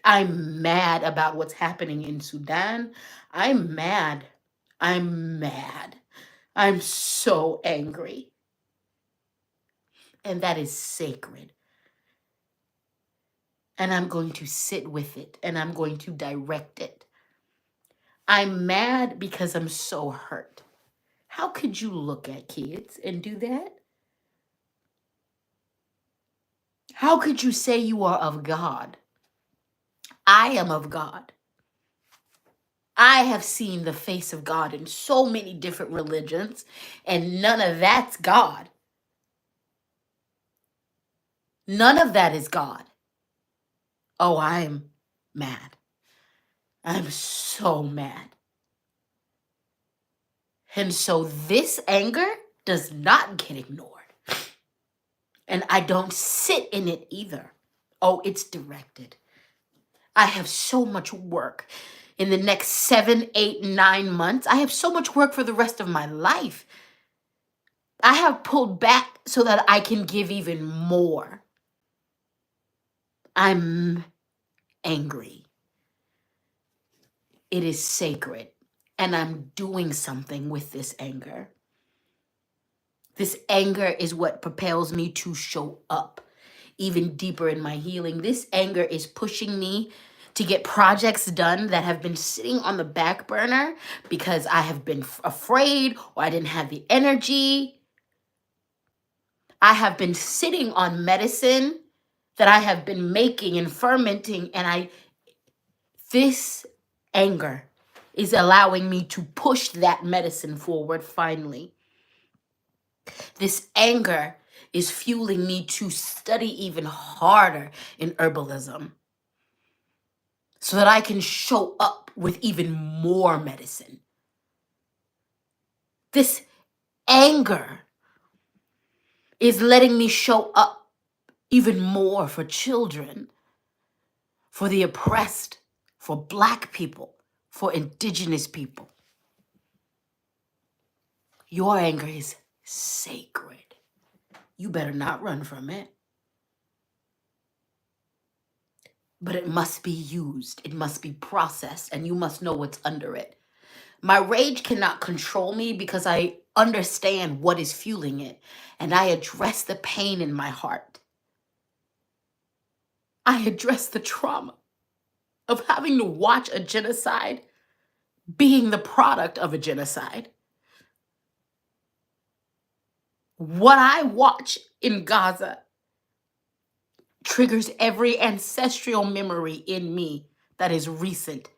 I'm mad about what's happening in Sudan. I'm mad. I'm mad. I'm so angry. And that is sacred. And I'm going to sit with it, and I'm going to direct it. I'm mad because I'm so hurt. How could you look at kids and do that? How could you say you are of God? I am of God. I have seen the face of God in so many different religions, and none of that's God. None of that is God. Oh, I'm mad. I'm so mad. And so this anger does not get ignored. And I don't sit in it either. Oh, it's directed. I have so much work in the next 7, 8, 9 months. I have so much work for the rest of my life. I have pulled back so that I can give even more. I'm angry. It is sacred. And I'm doing something with this anger. This anger is what propels me to show up even deeper in my healing. This anger is pushing me to get projects done that have been sitting on the back burner because I have been afraid or I didn't have the energy. I have been sitting on medicine that I have been making and fermenting, and this anger is allowing me to push that medicine forward finally. This anger is fueling me to study even harder in herbalism so that I can show up with even more medicine. This anger is letting me show up even more for children, for the oppressed, for Black people, for Indigenous people. Your anger is sacred. You better not run from it. But it must be used. It must be processed, and you must know what's under it. My rage cannot control me because I understand what is fueling it, and I address the pain in my heart. I address the trauma of having to watch a genocide being the product of a genocide. What I watch in Gaza triggers every ancestral memory in me that is recent,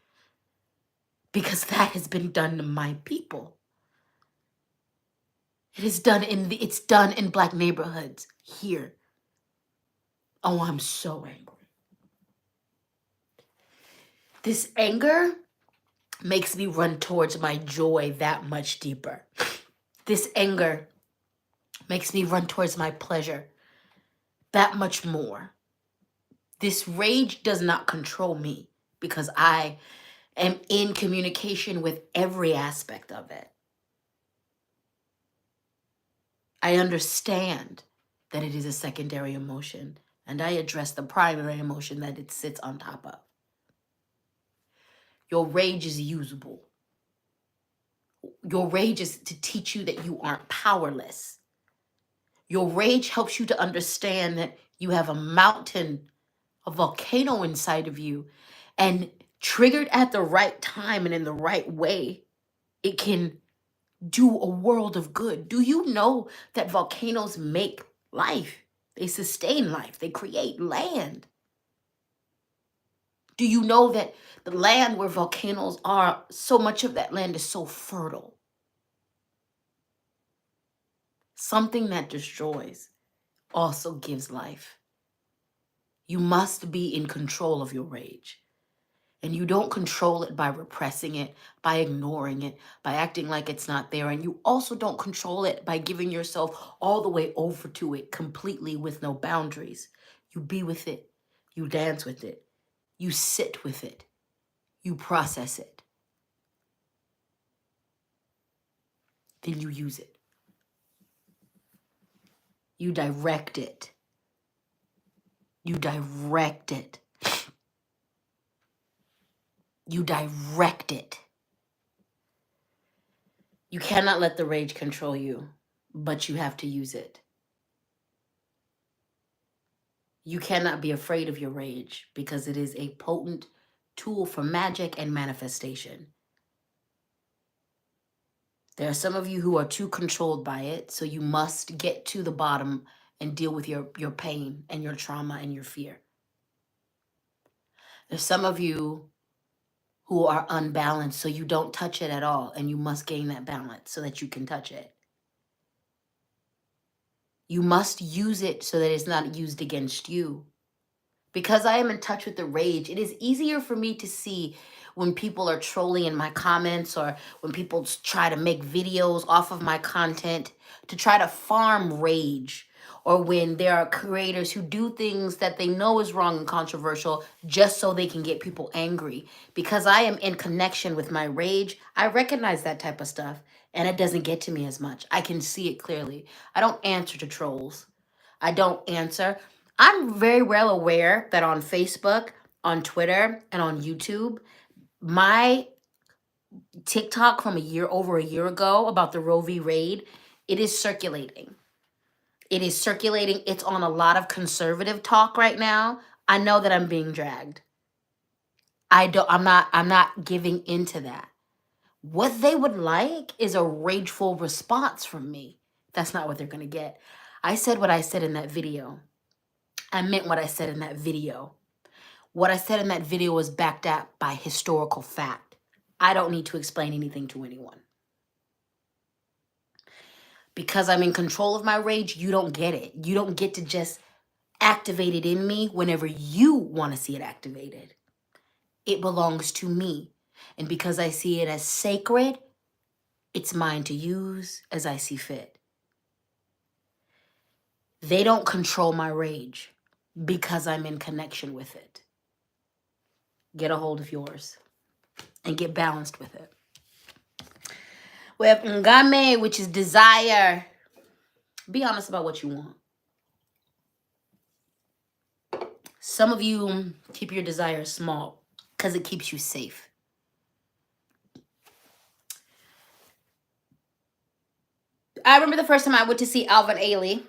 because that has been done to my people. It's done in Black neighborhoods here. Oh, I'm so angry. This anger makes me run towards my joy that much deeper. This anger makes me run towards my pleasure that much more. This rage does not control me because I am in communication with every aspect of it. I understand that it is a secondary emotion, and I address the primary emotion that it sits on top of. Your rage is usable. Your rage is to teach you that you aren't powerless. Your rage helps you to understand that you have a mountain, a volcano inside of you, and triggered at the right time and in the right way, it can do a world of good. Do you know that volcanoes make life? They sustain life. They create land. Do you know that the land where volcanoes are, so much of that land is so fertile? Something that destroys also gives life. You must be in control of your rage. And you don't control it by repressing it, by ignoring it, by acting like it's not there. And you also don't control it by giving yourself all the way over to it completely with no boundaries. You be with it. You dance with it. You sit with it. You process it. Then you use it. You direct it. You direct it. You direct it. You cannot let the rage control you, but you have to use it. You cannot be afraid of your rage because it is a potent tool for magic and manifestation. There are some of you who are too controlled by it, so you must get to the bottom and deal with your pain and your trauma and your fear. There's some of you who are unbalanced, so you don't touch it at all, and you must gain that balance so that you can touch it. You must use it so that it's not used against you. Because I am in touch with the rage, it is easier for me to see when people are trolling in my comments or when people try to make videos off of my content to try to farm rage or when there are creators who do things that they know is wrong and controversial just so they can get people angry. Because I am in connection with my rage, I recognize that type of stuff and it doesn't get to me as much. I can see it clearly. I don't answer to trolls. I don't answer. I'm very well aware that on Facebook, on Twitter, and on YouTube, my TikTok from over a year ago about the Roe v. Wade, it is circulating. It is circulating. It's on a lot of conservative talk right now. I know that I'm being dragged. I'm not giving into that. What they would like is a rageful response from me. That's not what they're going to get. I said what I said in that video. I meant what I said in that video. What I said in that video was backed up by historical fact. I don't need to explain anything to anyone. Because I'm in control of my rage, you don't get it. You don't get to just activate it in me whenever you want to see it activated. It belongs to me. And because I see it as sacred, it's mine to use as I see fit. They don't control my rage because I'm in connection with it. Get a hold of yours and get balanced with it. We have ngame, which is desire. Be honest about what you want. Some of you keep your desire small because it keeps you safe. I remember the first time I went to see Alvin Ailey.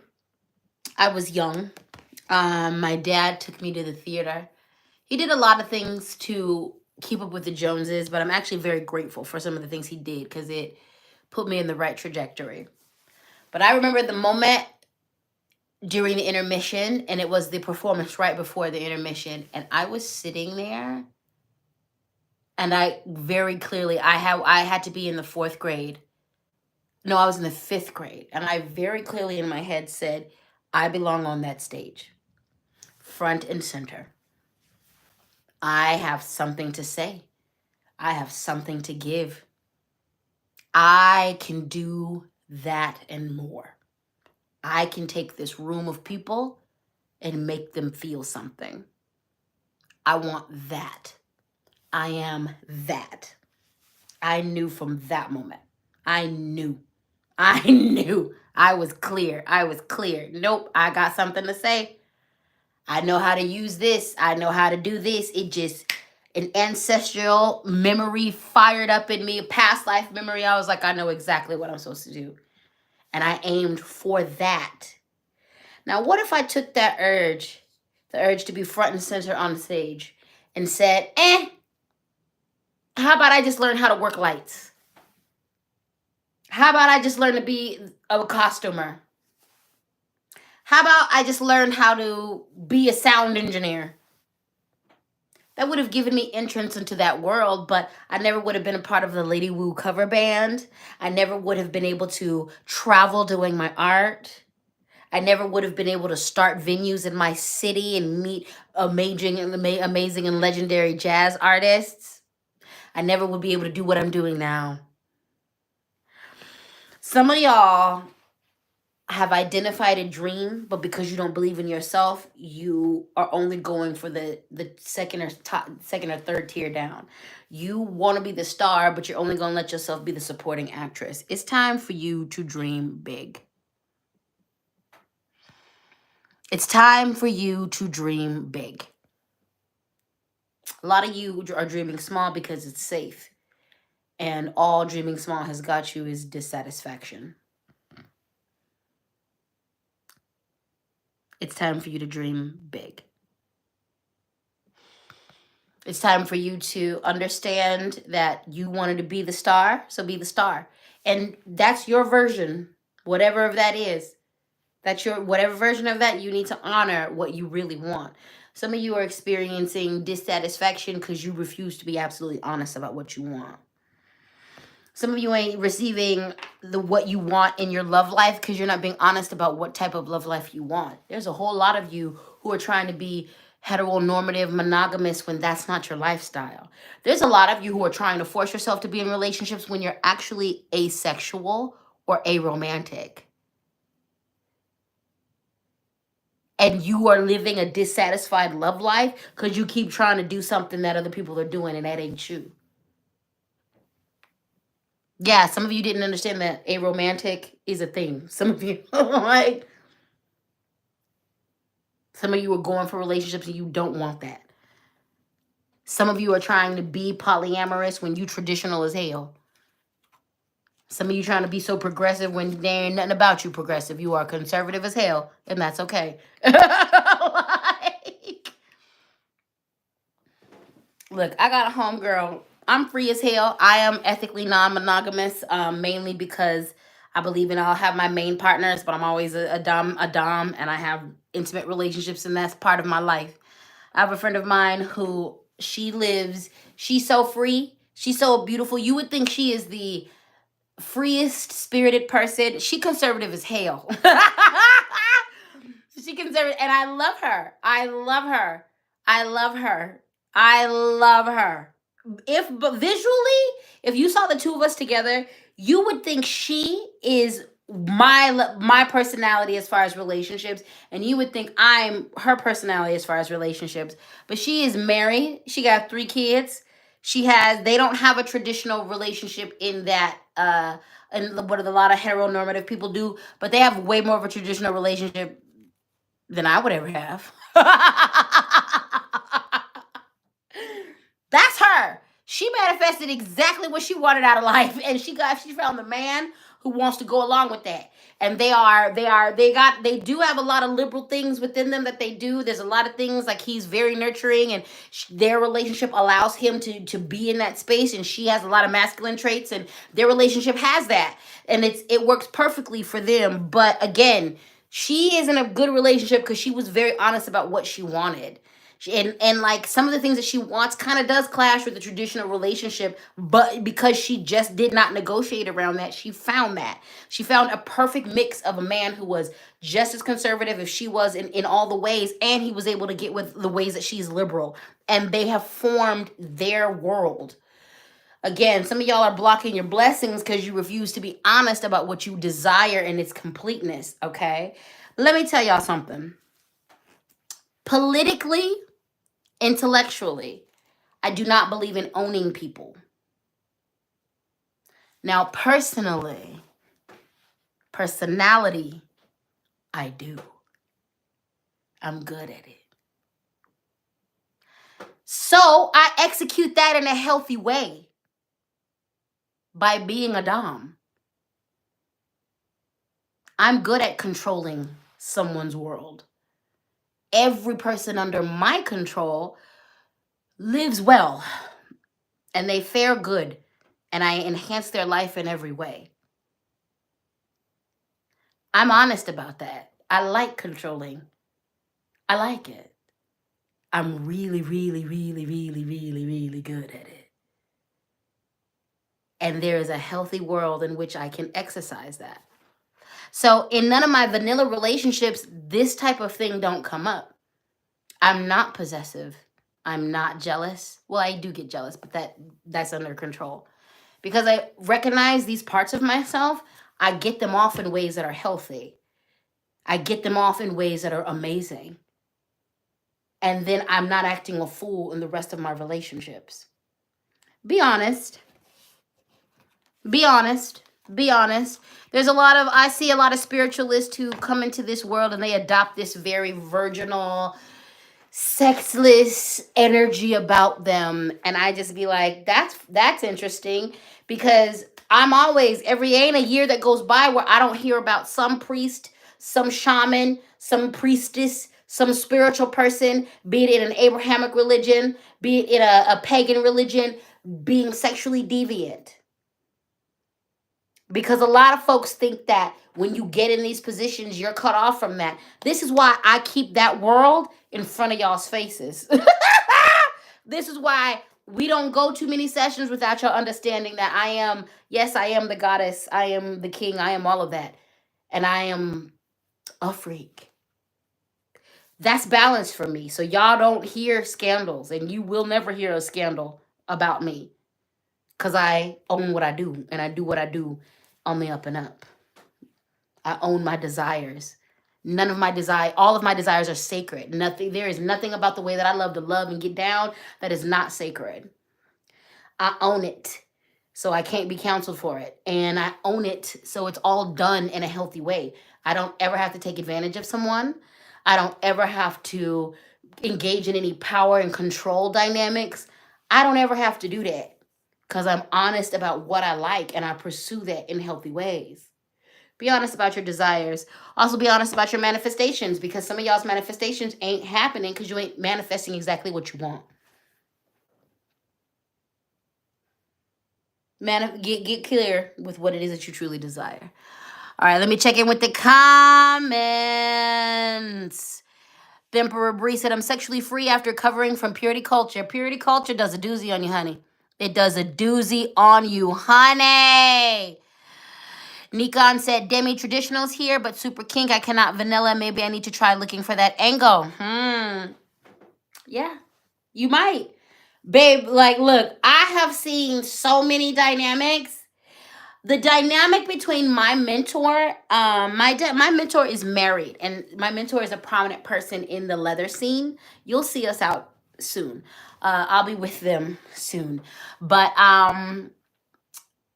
I was young. My dad took me to the theater. He did a lot of things to keep up with the Joneses, but I'm actually very grateful for some of the things he did because it put me in the right trajectory. But I remember the moment during the intermission, and it was the performance right before the intermission, and I was sitting there, and I very clearly, I had to be in the 4th grade. No, I was in the 5th grade, and I very clearly in my head said, I belong on that stage, front and center. I have something to say. I have something to give. I can do that and more. I can take this room of people and make them feel something. I want that. I am that. I knew from that moment. I knew. I was clear. Nope, I got something to say. I know how to use this. I know how to do this. It just, an ancestral memory fired up in me, a past life memory. I was like, I know exactly what I'm supposed to do. And I aimed for that. Now, what if I took that urge, the urge to be front and center on the stage, and said, how about I just learn how to work lights? How about I just learn to be a costumer? How about I just learn how to be a sound engineer? That would have given me entrance into that world, but I never would have been a part of the Lady Wu cover band. I never would have been able to travel doing my art. I never would have been able to start venues in my city and meet amazing and legendary jazz artists. I never would be able to do what I'm doing now. Some of y'all have identified a dream, but because you don't believe in yourself, you are only going for the second or 3rd tier down. You want to be the star, but you're only going to let yourself be the supporting actress. It's time for you to dream big. It's time for you to dream big. A lot of you are dreaming small because it's safe. And all dreaming small has got you is dissatisfaction. It's time for you to dream big. It's time for you to understand that you wanted to be the star, so be the star. And that's your version, whatever that is. That's your, whatever version of that, you need to honor what you really want. Some of you are experiencing dissatisfaction because you refuse to be absolutely honest about what you want. Some of you ain't receiving what you want in your love life because you're not being honest about what type of love life you want. There's a whole lot of you who are trying to be heteronormative, monogamous when that's not your lifestyle. There's a lot of you who are trying to force yourself to be in relationships when you're actually asexual or aromantic. and you are living a dissatisfied love life because you keep trying to do something that other people are doing and that ain't you. Yeah, some of you didn't understand that a romantic is a thing. Some of you, like, some of you are going for relationships and you don't want that. Some of you are trying to be polyamorous when you traditional as hell. Some of you trying to be so progressive when there ain't nothing about you progressive. You are conservative as hell, and that's okay. Like, look, I got a homegirl. I'm free as hell. I am ethically non-monogamous, mainly because I believe in I'll have my main partners, but I'm always a dom, and I have intimate relationships, and that's part of my life. I have a friend of mine who she's so free, she's so beautiful. You would think she is the freest spirited person. She conservative as hell. She conservative, and I love her. I love her. I love her. I love her. But visually, if you saw the two of us together, you would think she is my personality as far as relationships, and you would think I'm her personality as far as relationships. But she is married. She got 3 kids. They don't have a traditional relationship in that and what a lot of heteronormative people do, but they have way more of a traditional relationship than I would ever have. That's her. She manifested exactly what she wanted out of life, and she found the man who wants to go along with that. And they do have a lot of liberal things within them that they do. There's a lot of things like he's very nurturing, and their relationship allows him to be in that space, and she has a lot of masculine traits, and their relationship has that, and it works perfectly for them. But again, she is in a good relationship because she was very honest about what she wanted. And like some of the things that she wants kind of does clash with the traditional relationship, but because she just did not negotiate around that, she found a perfect mix of a man who was just as conservative as she was in all the ways, and he was able to get with the ways that she's liberal, and they have formed their world. Again, some of y'all are blocking your blessings because you refuse to be honest about what you desire in its completeness. Okay, let me tell y'all something. Politically, intellectually, I do not believe in owning people. Now, personality, I do. I'm good at it. So I execute that in a healthy way by being a dom. I'm good at controlling someone's world. Every person under my control lives well, and they fare good, and I enhance their life in every way. I'm honest about that. I like controlling. I like it. I'm really, really, really, really, really, really good at it. And there is a healthy world in which I can exercise that. So in none of my vanilla relationships, this type of thing don't come up. I'm not possessive. I'm not jealous. Well, I do get jealous, but that's under control. Because I recognize these parts of myself, I get them off in ways that are healthy. I get them off in ways that are amazing. And then I'm not acting a fool in the rest of my relationships. Be honest. Be honest. Be honest. I see a lot of spiritualists who come into this world and they adopt this very virginal, sexless energy about them. And I just be like, that's interesting, because I'm always, ain't a year that goes by where I don't hear about some priest, some shaman, some priestess, some spiritual person, be it in an Abrahamic religion, be it in a pagan religion, being sexually deviant. Because a lot of folks think that when you get in these positions, you're cut off from that. This is why I keep that world in front of y'all's faces. This is why we don't go too many sessions without y'all understanding that I am the goddess, I am the king, I am all of that. And I am a freak. That's balance for me. So y'all don't hear scandals, and you will never hear a scandal about me. Because I own what I do, and I do what I do on the up and up. I own my desires. None of my desire, all of my desires are sacred. Nothing, there is nothing about the way that I love to love and get down that is not sacred. I own it. So I can't be counseled for it. And I own it. So it's all done in a healthy way. I don't ever have to take advantage of someone. I don't ever have to engage in any power and control dynamics. I don't ever have to do that because I'm honest about what I like and I pursue that in healthy ways. Be honest about your desires. Also be honest about your manifestations, because some of y'all's manifestations ain't happening because you ain't manifesting exactly what you want. Get clear with what it is that you truly desire. All right, let me check in with the comments. The Emperor Bree said, I'm sexually free after covering from purity culture. Purity culture does a doozy on you, honey. It does a doozy on you, honey. Nikon said, Demi traditionals here, but super kink. I cannot vanilla. Maybe I need to try looking for that angle. Yeah, you might. Babe, like, look, I have seen so many dynamics. The dynamic between my mentor, my mentor is married, and my mentor is a prominent person in the leather scene. You'll see us out soon. I'll be with them soon. But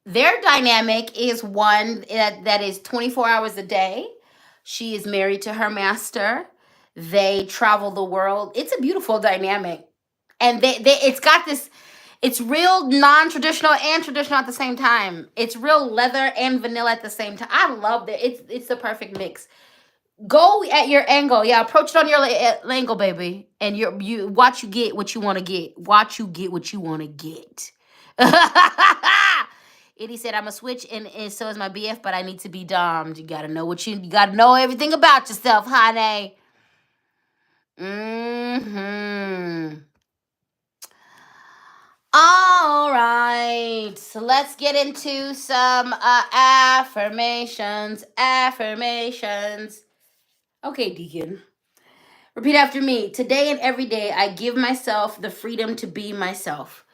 their dynamic is one that is 24 hours a day. She is married to her master. They travel the world. It's a beautiful dynamic. And it's got this, it's real non-traditional and traditional at the same time. It's real leather and vanilla at the same time. I love that. It's the perfect mix. Go at your angle. Yeah, approach it on your angle, baby. And you watch you get what you want to get. Watch you get what you want to get. Eddie said, I'm a switch and so is my BF, but I need to be domed. You gotta know you gotta know everything about yourself, honey. All right, so let's get into some affirmations. Okay, Deacon. Repeat after me. Today and every day, I give myself the freedom to be myself.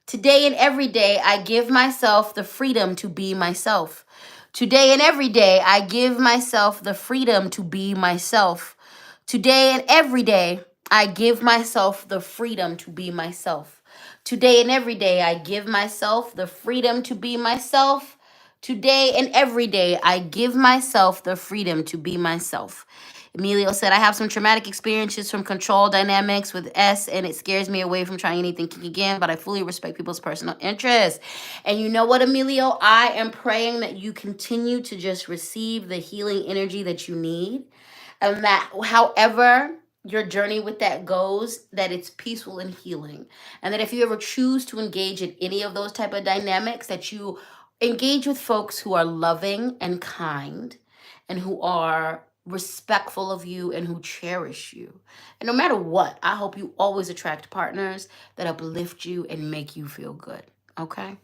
Today and every day, I give myself the freedom to be myself. Today and every day, I give myself the freedom to be myself. Today and every day, I give myself the freedom to be myself. Today and every day, I give myself the freedom to be myself. Today and every day, I give myself the freedom to be myself. Emilio said, I have some traumatic experiences from control dynamics with S, and it scares me away from trying anything again, but I fully respect people's personal interests. And you know what, Emilio? I am praying that you continue to just receive the healing energy that you need, and that however your journey with that goes, that it's peaceful and healing. And that if you ever choose to engage in any of those type of dynamics, that you engage with folks who are loving and kind and who are respectful of you and who cherish you. And no matter what, I hope you always attract partners that uplift you and make you feel good. Okay?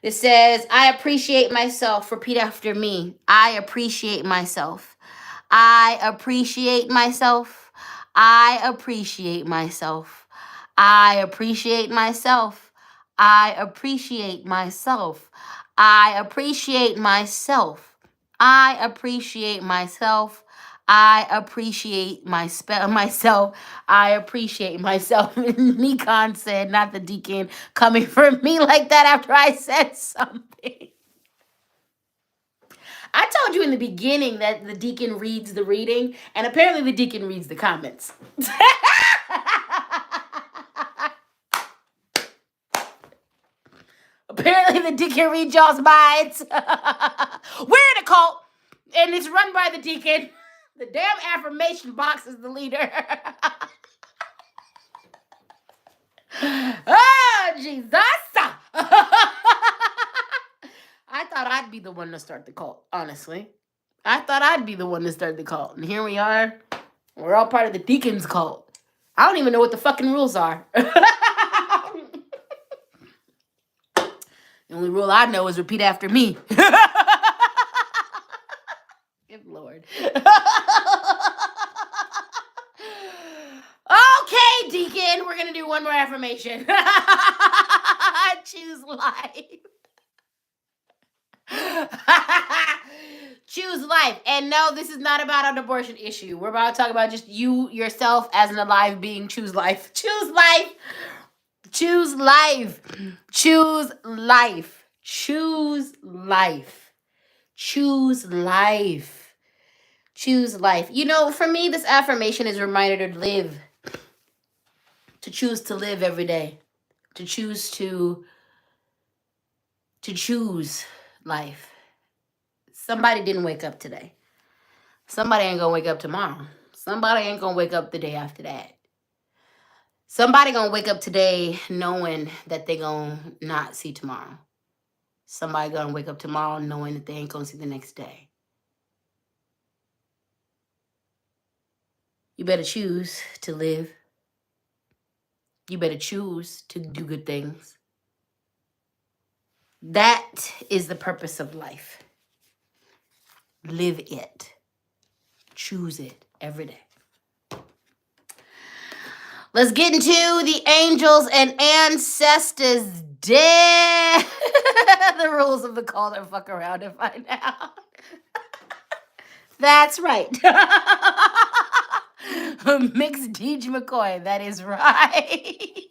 It says, I appreciate myself. Repeat after me. I appreciate myself. I appreciate myself. I appreciate myself. I appreciate myself. I appreciate myself. I appreciate myself. I appreciate myself. I appreciate myself. I appreciate myself. Nikon said, not the deacon coming for me like that after I said something. I told you in the beginning that the deacon reads the reading, and apparently the deacon reads the comments. Apparently the deacon reads y'all's minds. We're in a cult, and it's run by the deacon. The damn affirmation box is the leader. Oh, Jesus. I thought I'd be the one to start the cult, honestly. I thought I'd be the one to start the cult. And here we are. We're all part of the deacon's cult. I don't even know what the fucking rules are. The only rule I know is repeat after me. Good Lord. Okay, deacon, we're going to do one more affirmation. Choose life. Choose life. And no, this is not about an abortion issue. We're about to talk about just you, yourself, as an alive being. Choose life. Choose life. Choose life. Choose life. Choose life. Choose life. Choose life. You know, for me, this affirmation is a reminder to live. To choose to live every day. To choose choose life. Somebody didn't wake up today. Somebody ain't gonna wake up tomorrow. Somebody ain't gonna wake up the day after that. Somebody gonna wake up today knowing that they gonna not see tomorrow. Somebody gonna wake up tomorrow knowing that they ain't gonna see the next day. You better choose to live. You better choose to do good things. That is the purpose of life. Live it. Choose it every day. Let's get into the angels and ancestors dead. The rules of the call and fuck around and find out. That's right. Mixed Deej McCoy. That is right.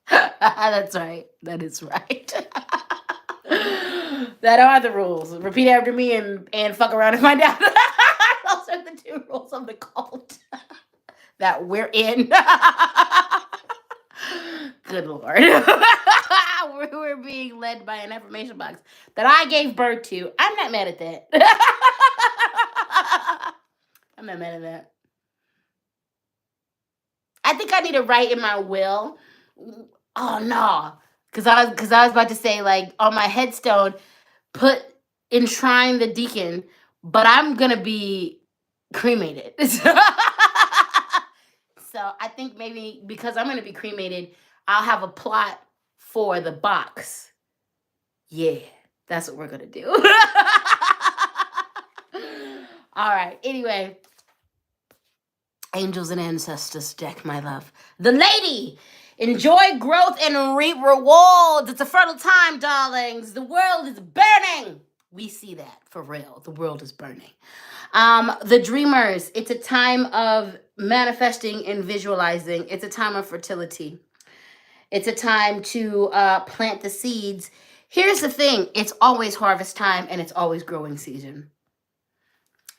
That's right. That is right. That are the rules. Repeat after me and fuck around and find out. Those are the 2 rules of the cult that we're in. Good Lord. We're being led by an affirmation box that I gave birth to. I'm not mad at that. I'm not mad at that. I think I need to write in my will. Oh no. Cause I was about to say, like, on my headstone, enshrine the deacon, but I'm gonna be cremated. So I think maybe because I'm gonna be cremated, I'll have a plot for the box. Yeah, that's what we're gonna do. All right. Anyway, angels and ancestors deck, my love. The lady. Enjoy growth and reap rewards. It's a fertile time, darlings. The world is burning. We see that for real. The world is burning. The dreamers. It's a time of manifesting and visualizing. It's a time of fertility. It's a time to plant the seeds. Here's the thing. It's always harvest time and it's always growing season.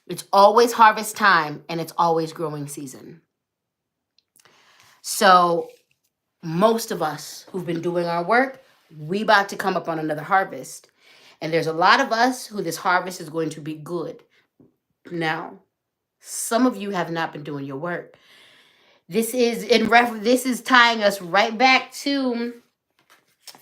It's always harvest time and it's always growing season. So most of us who've been doing our work, we about to come up on another harvest. And there's a lot of us who this harvest is going to be good. Now, some of you have not been doing your work. This is tying us right back to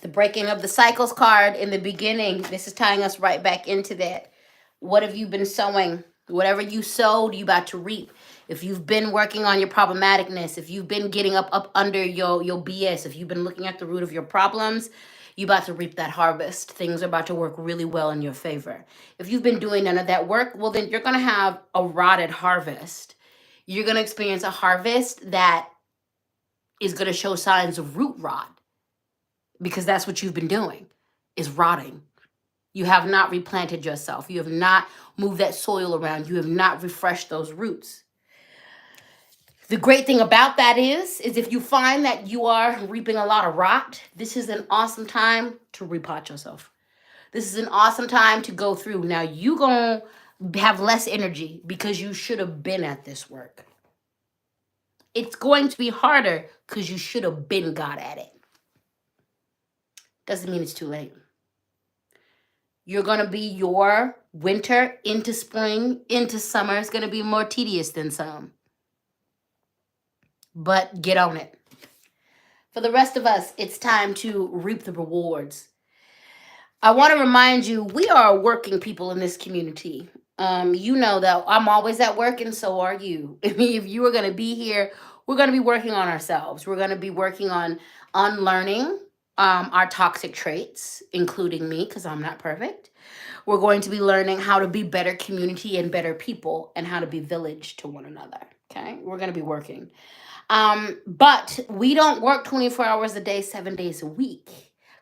the breaking of the cycles card in the beginning. This is tying us right back into that. What have you been sowing? Whatever you sowed, you about to reap. If you've been working on your problematicness, if you've been getting up under your BS, if you've been looking at the root of your problems, you about to reap that harvest. Things are about to work really well in your favor. If you've been doing none of that work, well, then you're going to have a rotted harvest. You're going to experience a harvest that is going to show signs of root rot because that's what you've been doing, is rotting. You have not replanted yourself. You have not moved that soil around. You have not refreshed those roots. The great thing about that is if you find that you are reaping a lot of rot, this is an awesome time to repot yourself. This is an awesome time to go through. Now, you going to have less energy because you should have been at this work. It's going to be harder because you should have been got at it. Doesn't mean it's too late. You're going to be your winter into spring, into summer. It's going to be more tedious than some. But get on it. For the rest of us, it's time to reap the rewards. I want to remind you, we are working people in this community. You know that I'm always at work and so are you. I mean, if you are going to be here, we're going to be working on ourselves. We're going to be working on unlearning our toxic traits, including me, because I'm not perfect. We're going to be learning how to be better community and better people and how to be village to one another. Okay, we're going to be working. But we don't work 24 hours a day, 7 days a week,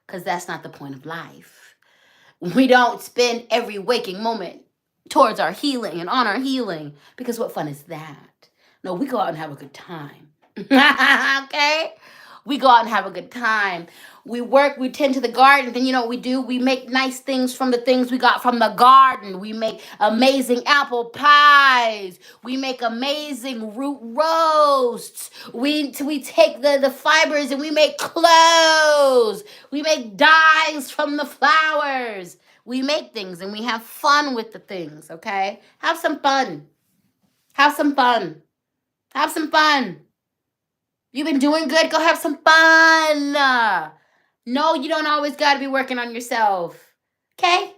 because that's not the point of life. We don't spend every waking moment towards our healing and on our healing, because what fun is that? No, we go out and have a good time. Okay? We go out and have a good time. We work, we tend to the garden, then you know what we do? We make nice things from the things we got from the garden. We make amazing apple pies. We make amazing root roasts. We take the fibers and we make clothes. We make dyes from the flowers. We make things and we have fun with the things, okay? Have some fun. Have some fun. Have some fun. You've been doing good. Go have some fun. No, you don't always got to be working on yourself. Okay?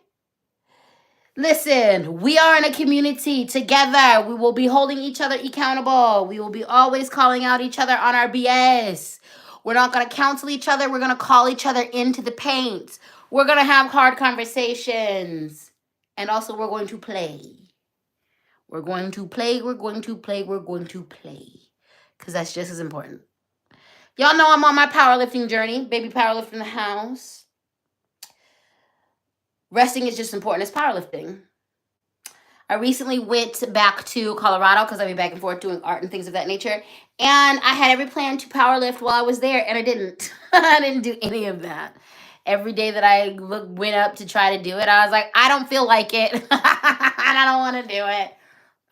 Listen, we are in a community together. We will be holding each other accountable. We will be always calling out each other on our BS. We're not going to counsel each other. We're going to call each other into the paint. We're going to have hard conversations. And also, we're going to play. We're going to play. We're going to play. We're going to play. Because that's just as important. Y'all know I'm on my powerlifting journey. Baby powerlifting in the house. Resting is just as important as powerlifting. I recently went back to Colorado because I've been back and forth doing art and things of that nature. And I had every plan to powerlift while I was there, and I didn't. I didn't do any of that. Every day that I went up to try to do it, I was like, I don't feel like it. And I don't want to do it.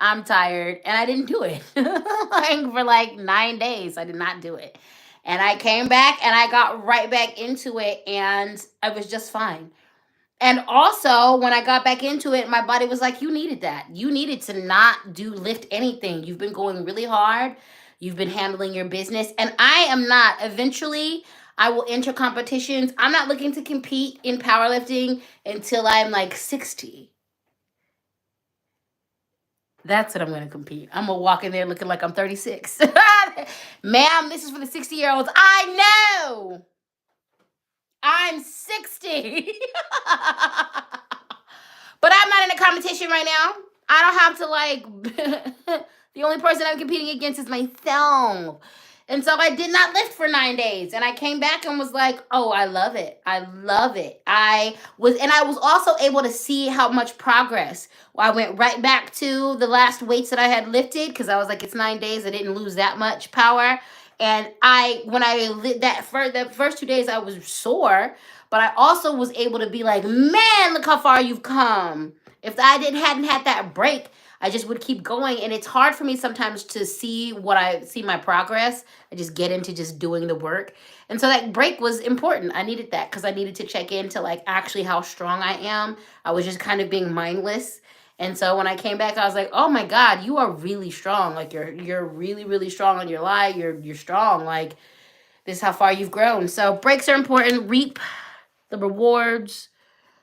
I'm tired. And I didn't do it. For like 9 days, I did not do it. And I came back and I got right back into it, and I was just fine. And also, when I got back into it, my body was like, you needed that. You needed to not lift anything. You've been going really hard. You've been handling your business. And I am not. Eventually, I will enter competitions. I'm not looking to compete in powerlifting until I'm like 60. That's what I'm going to compete. I'm going to walk in there looking like I'm 36. Ma'am, this is for the 60-year-olds. I know. I'm 60. But I'm not in a competition right now. I don't have to like, the only person I'm competing against is myself. And so I did not lift for 9 days. And I came back and was like, oh, I love it. I love it. I was also able to see how much progress. I went right back to the last weights that I had lifted because I was like, it's 9 days. I didn't lose that much power. And when I lit the first 2 days, I was sore, but I also was able to be like, man, look how far you've come. If I hadn't had that break, I just would keep going. And it's hard for me sometimes to see my progress. I just get into just doing the work. And so that break was important. I needed that because I needed to check into like actually how strong I am. I was just kind of being mindless. And so when I came back, I was like, oh my God, you are really strong. Like you're really, really strong on your lie. You're strong. Like this is how far you've grown. So breaks are important. Reap the rewards,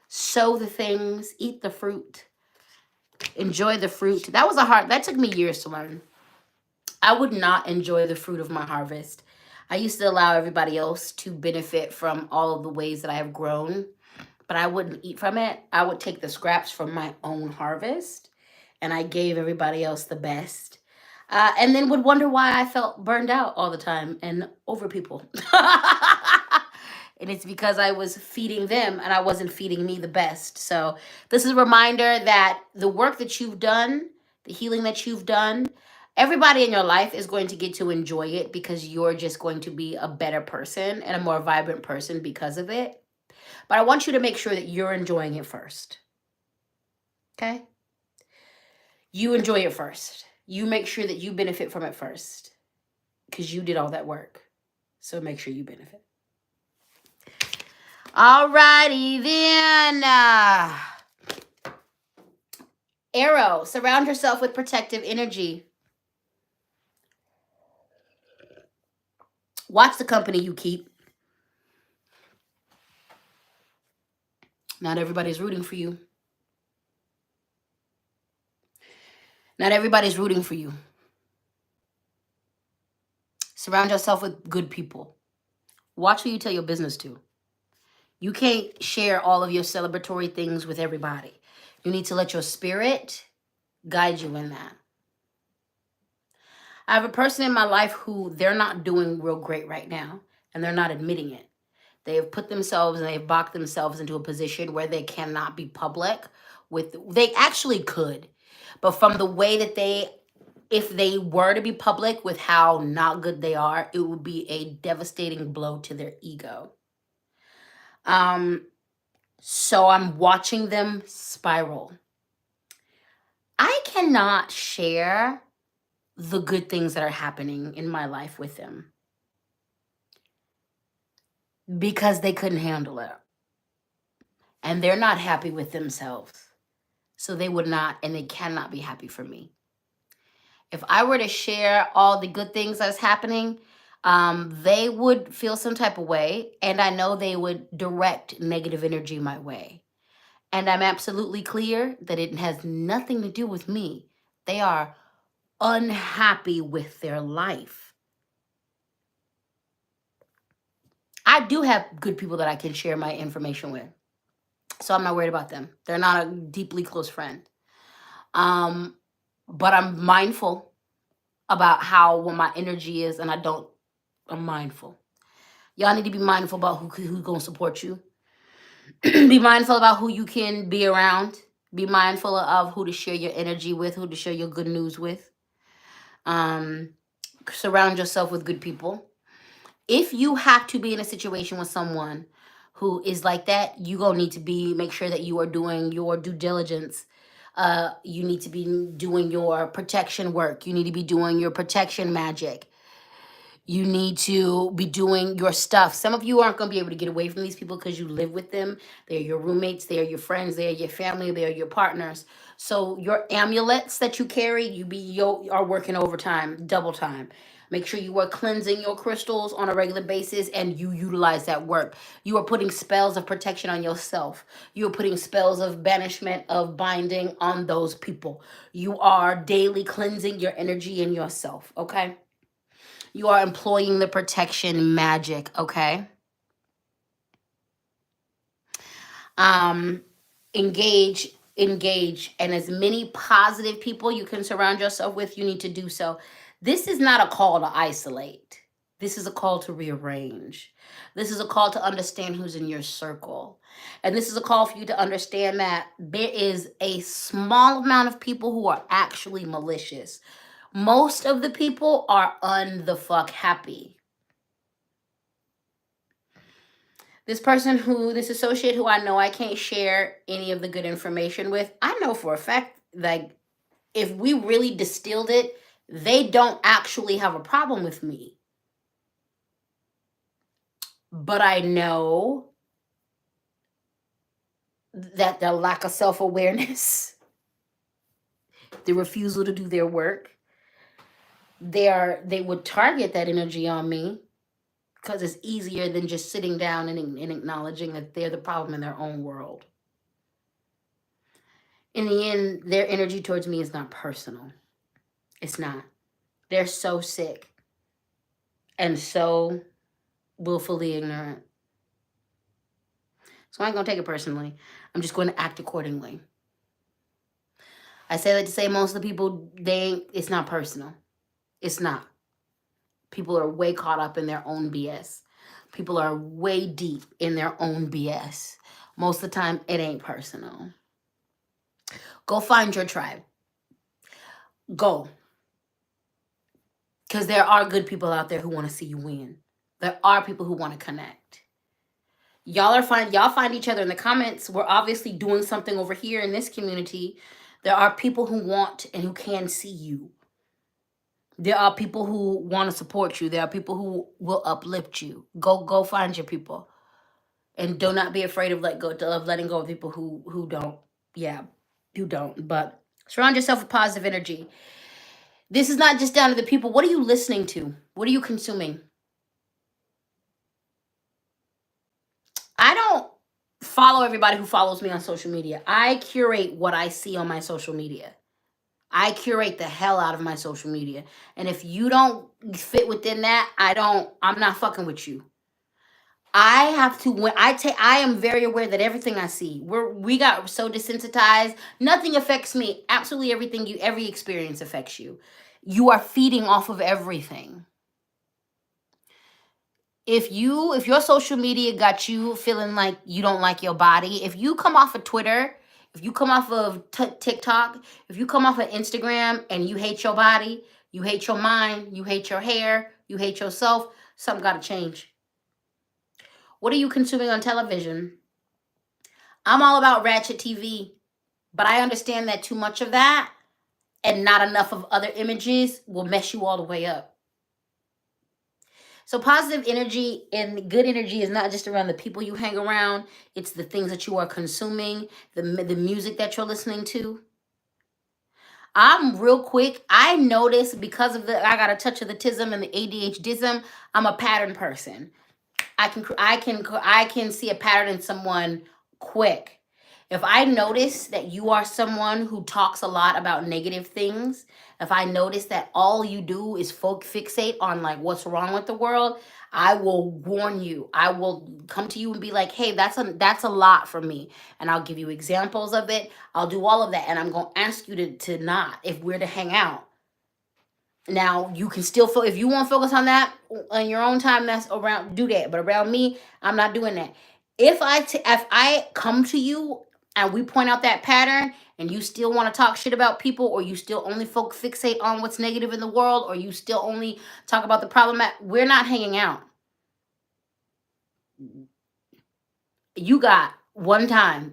sow the things, eat the fruit, enjoy the fruit. That took me years to learn. I would not enjoy the fruit of my harvest. I used to allow everybody else to benefit from all of the ways that I have grown, but I wouldn't eat from it. I would take the scraps from my own harvest, and I gave everybody else the best. And then would wonder why I felt burned out all the time and over people. And it's because I was feeding them and I wasn't feeding me the best. So this is a reminder that the work that you've done, the healing that you've done, everybody in your life is going to get to enjoy it because you're just going to be a better person and a more vibrant person because of it. But I want you to make sure that you're enjoying it first. Okay? You enjoy it first. You make sure that you benefit from it first because you did all that work. So make sure you benefit. Alrighty then. Arrow, surround yourself with protective energy. Watch the company you keep. Not everybody's rooting for you. Not everybody's rooting for you. Surround yourself with good people. Watch who you tell your business to. You can't share all of your celebratory things with everybody. You need to let your spirit guide you in that. I have a person in my life who they're not doing real great right now, and they're not admitting it. They have put themselves and they've boxed themselves into a position where they cannot be public with, they actually could, but from the way that if they were to be public with how not good they are, it would be a devastating blow to their ego. So I'm watching them spiral. I cannot share the good things that are happening in my life with them because they couldn't handle it. And they're not happy with themselves. So they would not, and they cannot be happy for me. If I were to share all the good things that's happening, they would feel some type of way, and I know they would direct negative energy my way. And I'm absolutely clear that it has nothing to do with me. They are unhappy with their life. I do have good people that I can share my information with, so I'm not worried about them. They're not a deeply close friend. But I'm mindful about what my energy is, and I'm mindful. Y'all need to be mindful about who's gonna support you. Be mindful about who you can be around. Be mindful of who to share your energy with, who to share your good news with. Surround yourself with good people. If you have to be in a situation with someone who is like that, you gonna need to make sure that you are doing your due diligence. You need to be doing your protection work. You need to be doing your protection magic. You need to be doing your stuff. Some of you aren't going to be able to get away from these people because you live with them. They're your roommates. They're your friends. They're your family. They're your partners. So your amulets that you carry, you are working overtime, double time. Make sure you are cleansing your crystals on a regular basis and you utilize that work. You are putting spells of protection on yourself. You are putting spells of banishment, of binding on those people. You are daily cleansing your energy and yourself, okay? You are employing the protection magic, okay? Engage, and as many positive people you can surround yourself with, you need to do so. This is not a call to isolate. This is a call to rearrange. This is a call to understand who's in your circle. And this is a call for you to understand that there is a small amount of people who are actually malicious. Most of the people are the fuck happy. This associate who I know I can't share any of the good information with, I know for a fact, like, if we really distilled it, they don't actually have a problem with me. But I know that the lack of self-awareness, the refusal to do their work, they would target that energy on me because it's easier than just sitting down and acknowledging that they're the problem in their own world. In the end, their energy towards me is not personal. It's not. They're so sick and so willfully ignorant. So I ain't gonna take it personally. I'm just going to act accordingly. I say that to say most of the people, it's not personal. It's not. People are way caught up in their own BS. People are way deep in their own BS. Most of the time, it ain't personal. Go find your tribe. Go. Because there are good people out there who want to see you win. There are people who want to connect. Y'all find each other in the comments. We're obviously doing something over here in this community. There are people who want and who can see you. There are people who want to support you. There are people who will uplift you. Go find your people. And do not be afraid of letting go of people who don't. Yeah, who don't. But surround yourself with positive energy. This is not just down to the people. What are you listening to? What are you consuming? I don't follow everybody who follows me on social media. I curate what I see on my social media. I curate the hell out of my social media. And if you don't fit within that, I'm not fucking with you. I have to I am very aware that everything I see, we got so desensitized. Nothing affects me. Absolutely every experience affects you. You are feeding off of everything. if your social media got you feeling like you don't like your body, if you come off of Twitter, if you come off of TikTok, if you come off of Instagram and you hate your body, you hate your mind, you hate your hair, you hate yourself, something got to change. What are you consuming on television? I'm all about ratchet TV, but I understand that too much of that and not enough of other images will mess you all the way up. So positive energy and good energy is not just around the people you hang around. It's the things that you are consuming, the music that you're listening to. I'm real quick. I notice because of I got a touch of the tism and the ADHDism. I'm a pattern person. I can see a pattern in someone quick. If I notice that you are someone who talks a lot about negative things, if I notice that all you do is fixate on like what's wrong with the world, I will warn you. I will come to you and be like, "Hey, that's a lot for me." And I'll give you examples of it. I'll do all of that, and I'm going to ask you to not, if we're to hang out. Now you can still feel, if you want to focus on that on your own time, that's around, do that. But around me, I'm not doing that. If I come to you and we point out that pattern and you still want to talk shit about people, or you still only fixate on what's negative in the world, or you still only talk about the problem, we're not hanging out. You got one time.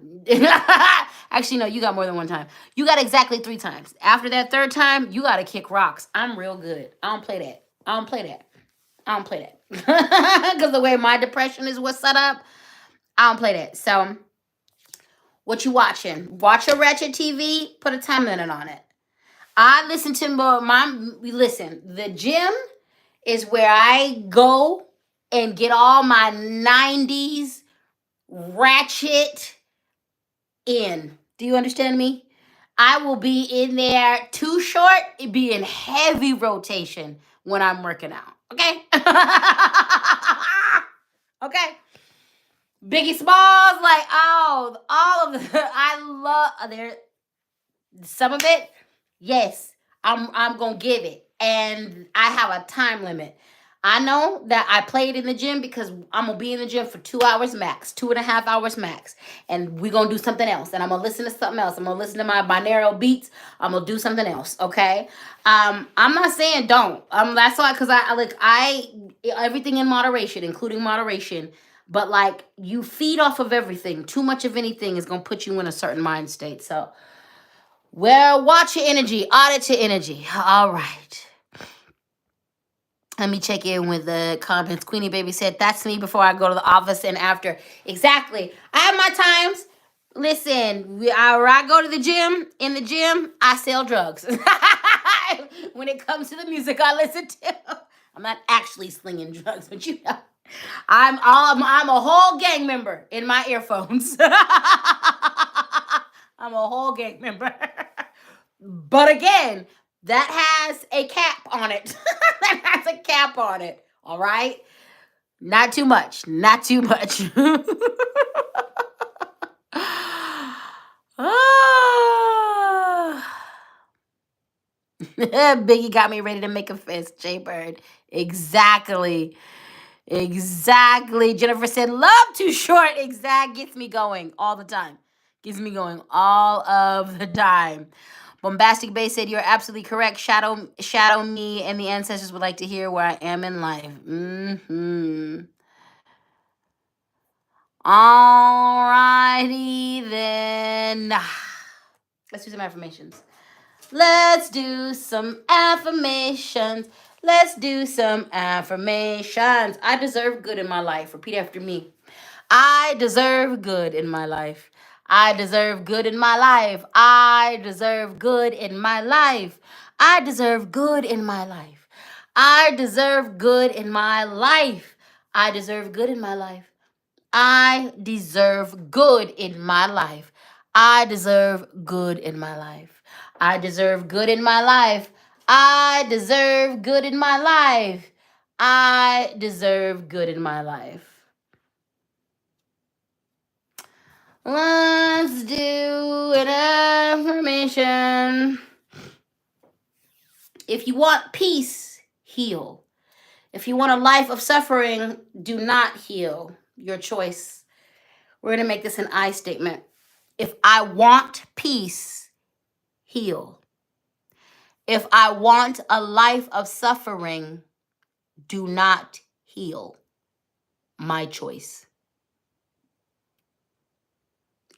Actually, no, you got more than one time. You got exactly 3 times. After that 3rd time, you got to kick rocks. I'm real good. I don't play that. I don't play that. Because the way my depression is what's set up, I don't play that. So, what you watching? Watch a ratchet TV. Put a time limit on it. I listen to listen. The gym is where I go and get all my 90s ratchet in. Do you understand me? I will be in there too short. It be in heavy rotation when I'm working out. Okay? Okay? Biggie Smalls, like, oh, all of the, I love, there, some of it, yes, I'm gonna give it. And I have a time limit. I know that I play it in the gym because I'm gonna be in the gym for 2 hours max, 2.5 hours max, and we're gonna do something else. And I'm gonna listen to something else. I'm gonna listen to my binaural beats. I'm gonna do something else. Okay. I'm not saying don't. That's why, because I everything in moderation, including moderation. But like, you feed off of everything. Too much of anything is gonna put you in a certain mind state. So, well, watch your energy, audit your energy. All right. Let me check in with the comments. Queenie Baby said, that's me before I go to the office and after. Exactly. I have my times. Listen, I go to the gym. In the gym, I sell drugs. When it comes to the music I listen to, I'm not actually slinging drugs, but you know, I'm a whole gang member in my earphones. I'm a whole gang member. But again, that has a cap on it. That has a cap on it. All right? Not too much. Not too much. Biggie got me ready to make a fist. Jay Bird. Exactly. Exactly. Jennifer said, love too short. Exact. Gets me going all the time. Gets me going all of the time. Bombastic Bay said, you're absolutely correct. Shadow me and the ancestors would like to hear where I am in life. Mm-hmm. Alrighty then. Let's do some affirmations. Let's do some affirmations. Let's do some affirmations. I deserve good in my life. Repeat after me. I deserve good in my life. I deserve good in my life. I deserve good in my life. I deserve good in my life. I deserve good in my life. I deserve good in my life. I deserve good in my life. I deserve good in my life. I deserve good in my life. I deserve good in my life. I deserve good in my life. Let's do an affirmation. If you want peace, heal. If you want a life of suffering, do not heal. Your choice. We're going to make this an I statement. If I want peace, heal. If I want a life of suffering, do not heal. My choice.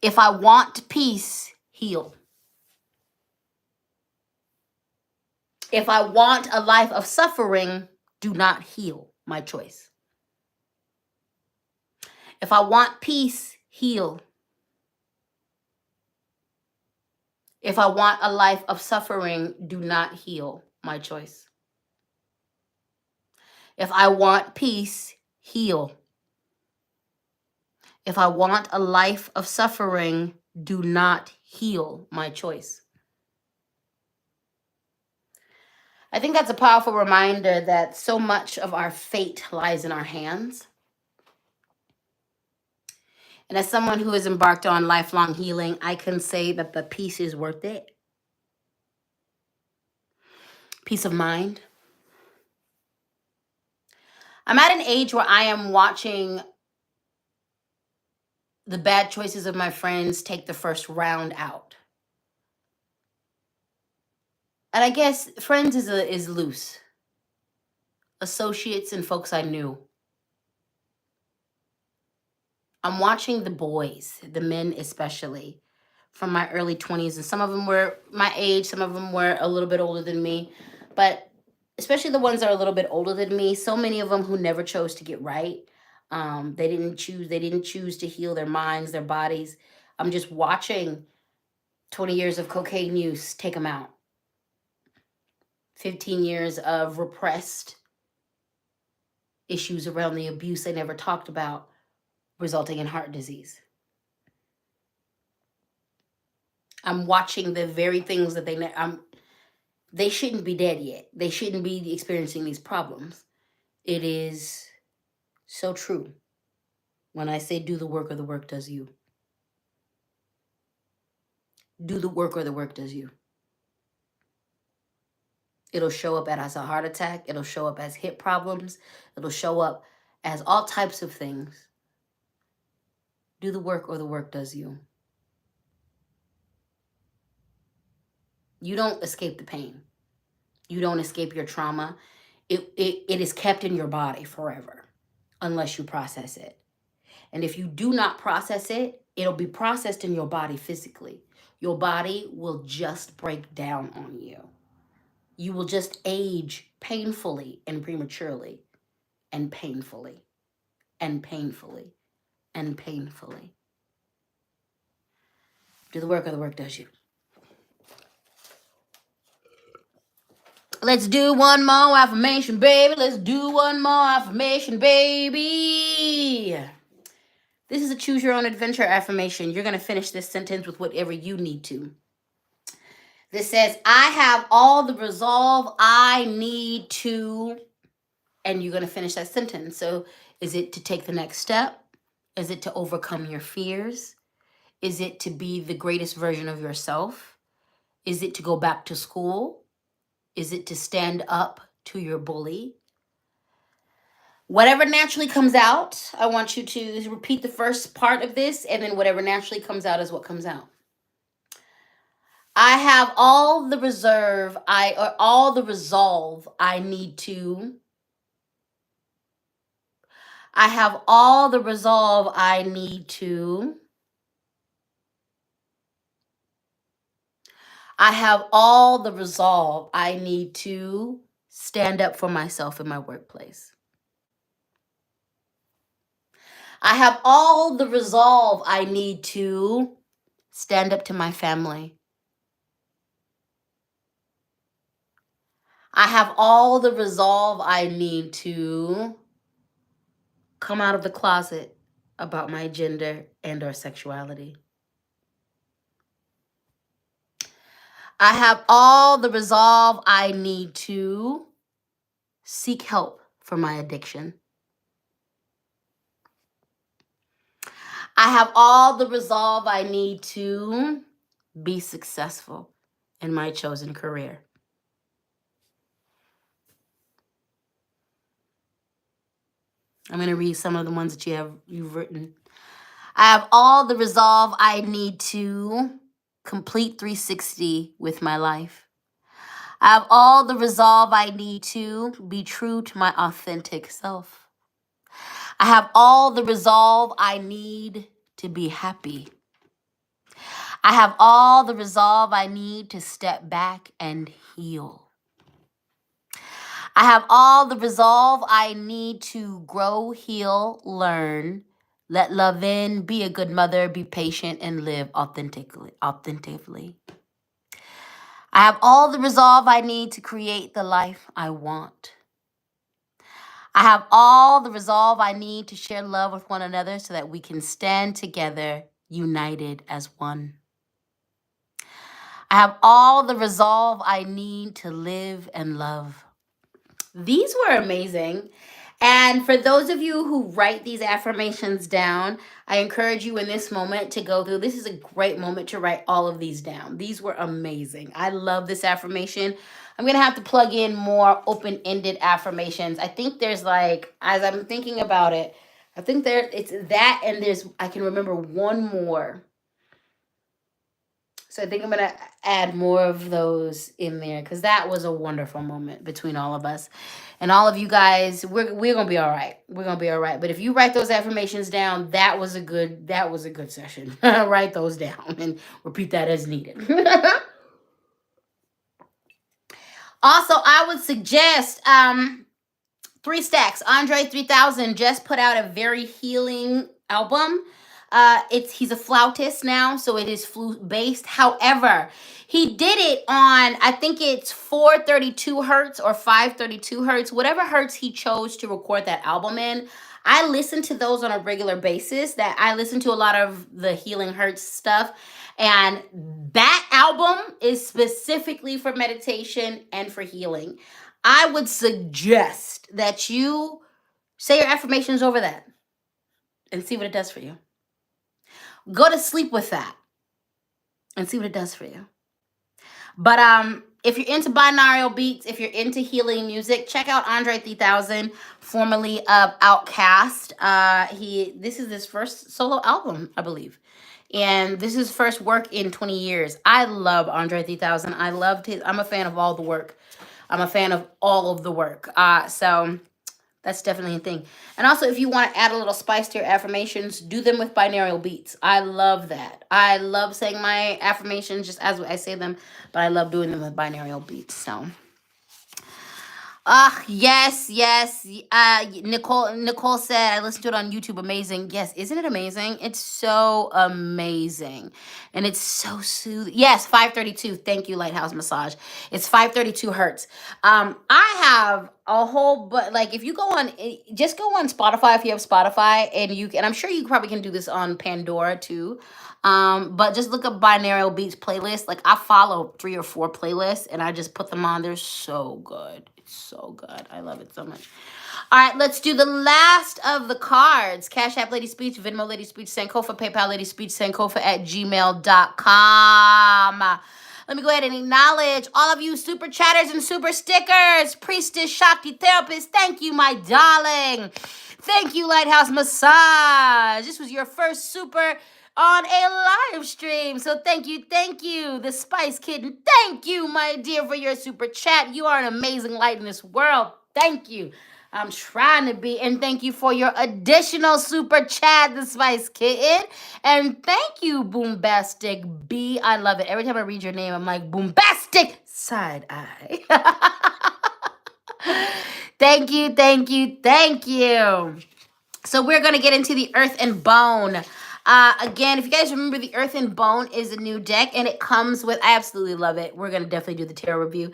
If I want peace, heal. If I want a life of suffering, do not heal. My choice. If I want peace, heal. If I want a life of suffering, do not heal. My choice. If I want peace, heal. If I want a life of suffering, do not heal. My choice. I think that's a powerful reminder that so much of our fate lies in our hands. And as someone who has embarked on lifelong healing, I can say that the peace is worth it. Peace of mind. I'm at an age where I am watching the bad choices of my friends take the first round out. And I guess friends is loose. Associates and folks I knew. I'm watching the boys, the men especially, from my early 20s. And some of them were my age, some of them were a little bit older than me. But especially the ones that are a little bit older than me, so many of them who never chose to get right. They didn't choose to heal their minds, their bodies. I'm just watching 20 years of cocaine use take them out. 15 years of repressed issues around the abuse they never talked about, resulting in heart disease. I'm watching the very things that they shouldn't be dead yet. They shouldn't be experiencing these problems. It is so true when I say do the work or the work does you. Do the work or the work does you. It'll show up as a heart attack. It'll show up as hip problems. It'll show up as all types of things. Do the work or the work does you. You don't escape the pain. You don't escape your trauma. It is kept in your body forever unless you process it. And if you do not process it, it'll be processed in your body physically. Your body will just break down on you. You will just age painfully and prematurely and painfully and painfully and painfully. Do the work or the work does you. Let's do one more affirmation, baby. Let's do one more affirmation, baby. This is a choose your own adventure affirmation. You're going to finish this sentence with whatever you need to. This says, I have all the resolve I need to, and you're going to finish that sentence. So is it to take the next step? Is it to overcome your fears? Is it to be the greatest version of yourself? Is it to go back to school? Is it to stand up to your bully? Whatever naturally comes out, I want you to repeat the first part of this, and then whatever naturally comes out is what comes out. I have all the resolve I need to. I have all the resolve I need to. I have all the resolve I need to stand up for myself in my workplace. I have all the resolve I need to stand up to my family. I have all the resolve I need to come out of the closet about my gender and or sexuality. I have all the resolve I need to seek help for my addiction. I have all the resolve I need to be successful in my chosen career. I'm going to read some of the ones that you've written. I have all the resolve I need to complete 360 with my life. I have all the resolve I need to be true to my authentic self. I have all the resolve I need to be happy. I have all the resolve I need to step back and heal. I have all the resolve I need to grow, heal, learn, let love in, be a good mother, be patient, and live authentically. I have all the resolve I need to create the life I want. I have all the resolve I need to share love with one another so that we can stand together, united as one. I have all the resolve I need to live and love. These were amazing. And for those of you who write these affirmations down, I encourage you in this moment to go through. This is a great moment to write all of these down. These were amazing. I love this affirmation. I'm going to have to plug in more open-ended affirmations. I think there's like, as I'm thinking about it, I think it's that, and I can remember one more. So I think I'm going to add more of those in there because that was a wonderful moment between all of us. And all of you guys, we're going to be all right. We're going to be all right. But if you write those affirmations down, that was a good session. Write those down and repeat that as needed. Also, I would suggest 3 Stacks. Andre 3000 just put out a very healing album. He's a flautist now, so it is flute based. However, he did it on, I think it's 432 hertz or 532 hertz, whatever hertz he chose to record that album in. I listen to those on a regular basis. That I listen to a lot of the healing hertz stuff. And that album is specifically for meditation and for healing. I would suggest that you say your affirmations over that and see what it does for you. Go to sleep with that and see what it does for you. But if you're into binaural beats, if you're into healing music, check out Andre 3000, formerly of Outkast. This is his first solo album, I believe. And this is his first work in 20 years. I love Andre 3000. I'm a fan of all the work. I'm a fan of all of the work. So that's definitely a thing. And also, if you want to add a little spice to your affirmations, do them with binaural beats. I love that. I love saying my affirmations just as I say them, but I love doing them with binaural beats. So, yes. Nicole said, I listened to it on YouTube. Amazing. Yes, isn't it amazing? It's so amazing. And it's so soothing. Yes, 532. Thank you, Lighthouse Massage. It's 532 hertz. I have a whole, but like if you just go on Spotify if you have Spotify, and I'm sure you probably can do this on Pandora too. But just look up binaural beats playlist. Like I follow 3 or 4 playlists and I just put them on. They're so good. It's so good. I love it so much. All right, let's do the last of the cards. Cash App LadySpeech, Venmo LadySpeech, Sankofa, PayPal LadySpeech, Sankofa at gmail.com. Let me go ahead and acknowledge all of you super chatters and super stickers. Priestess, Shakti, Therapist, thank you, my darling. Thank you, Lighthouse Massage. This was your first super on a live stream. So thank you. The Spice Kitten, thank you, my dear, for your super chat. You are an amazing light in this world. Thank you. I'm trying to be. And thank you for your additional super chat, the Spice Kitten. And thank you, Boombastic B. I love it. Every time I read your name, I'm like, Boombastic side eye. Thank you. So we're going to get into the Earth and Bone. Again, if you guys remember, the Earth and Bone is a new deck, and it comes with, I absolutely love it. We're going to definitely do the tarot review.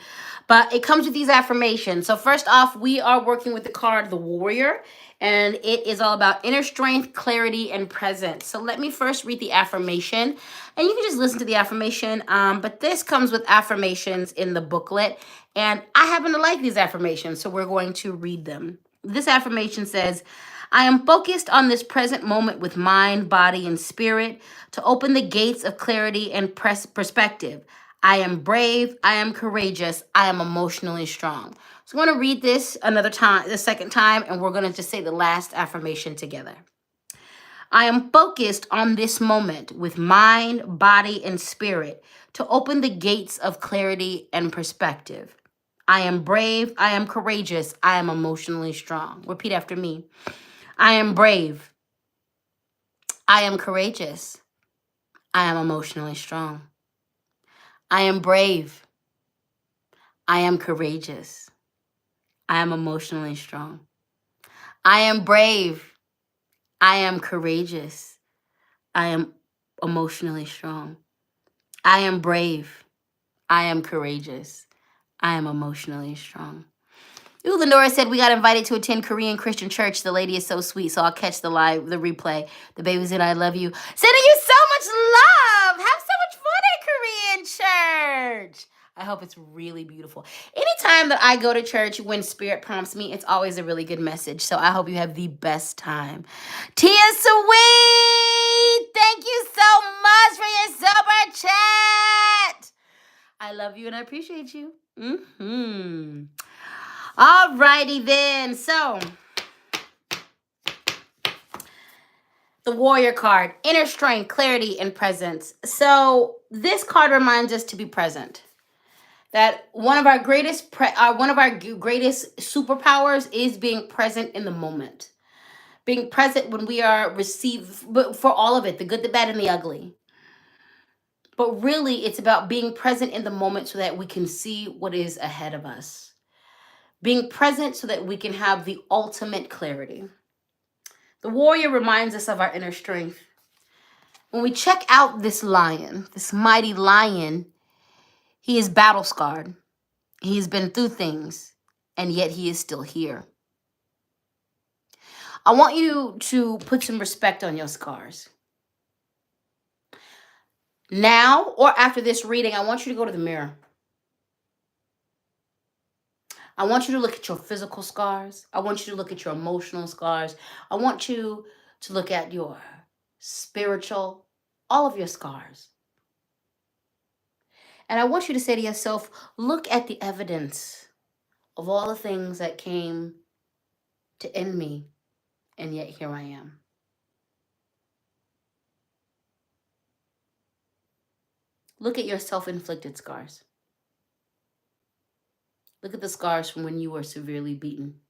But it comes with these affirmations. So first off, we are working with the card, the Warrior, and it is all about inner strength, clarity, and presence. So let me first read the affirmation, and you can just listen to the affirmation. But this comes with affirmations in the booklet, and I happen to like these affirmations, so we're going to read them. This affirmation says, I am focused on this present moment with mind, body, and spirit to open the gates of clarity and perspective. I am brave. I am courageous. I am emotionally strong. So I'm going to read this another time, the second time, and we're going to just say the last affirmation together. I am focused on this moment with mind, body, and spirit to open the gates of clarity and perspective. I am brave. I am courageous. I am emotionally strong. Repeat after me. I am brave. I am courageous. I am emotionally strong. I am brave. I am courageous. I am emotionally strong. I am brave. I am courageous. I am emotionally strong. I am brave. I am courageous. I am emotionally strong. Ooh, Lenora said we got invited to attend Korean Christian church. The lady is so sweet, so I'll catch the replay. The baby said, I love you. Sending you so much love. Have so much fun at Korean church. I hope it's really beautiful. Anytime that I go to church when Spirit prompts me, it's always a really good message. So I hope you have the best time. Tia Sweet, thank you so much for your super chat. I love you and I appreciate you. All righty then. So, the Warrior card, inner strength, clarity, and presence. So, this card reminds us to be present. That one of our greatest superpowers is being present in the moment. Being present when we are received, but for all of it, the good, the bad, and the ugly. But really, it's about being present in the moment so that we can see what is ahead of us. Being present so that we can have the ultimate clarity. The Warrior reminds us of our inner strength. When we check out this lion, this mighty lion, he is battle scarred. He has been through things, and yet he is still here. I want you to put some respect on your scars. Now or after this reading, I want you to go to the mirror. I want you to look at your physical scars. I want you to look at your emotional scars. I want you to look at your spiritual, all of your scars. And I want you to say to yourself, look at the evidence of all the things that came to end me, and yet here I am. Look at your self-inflicted scars. Look at the scars from when you were severely beaten.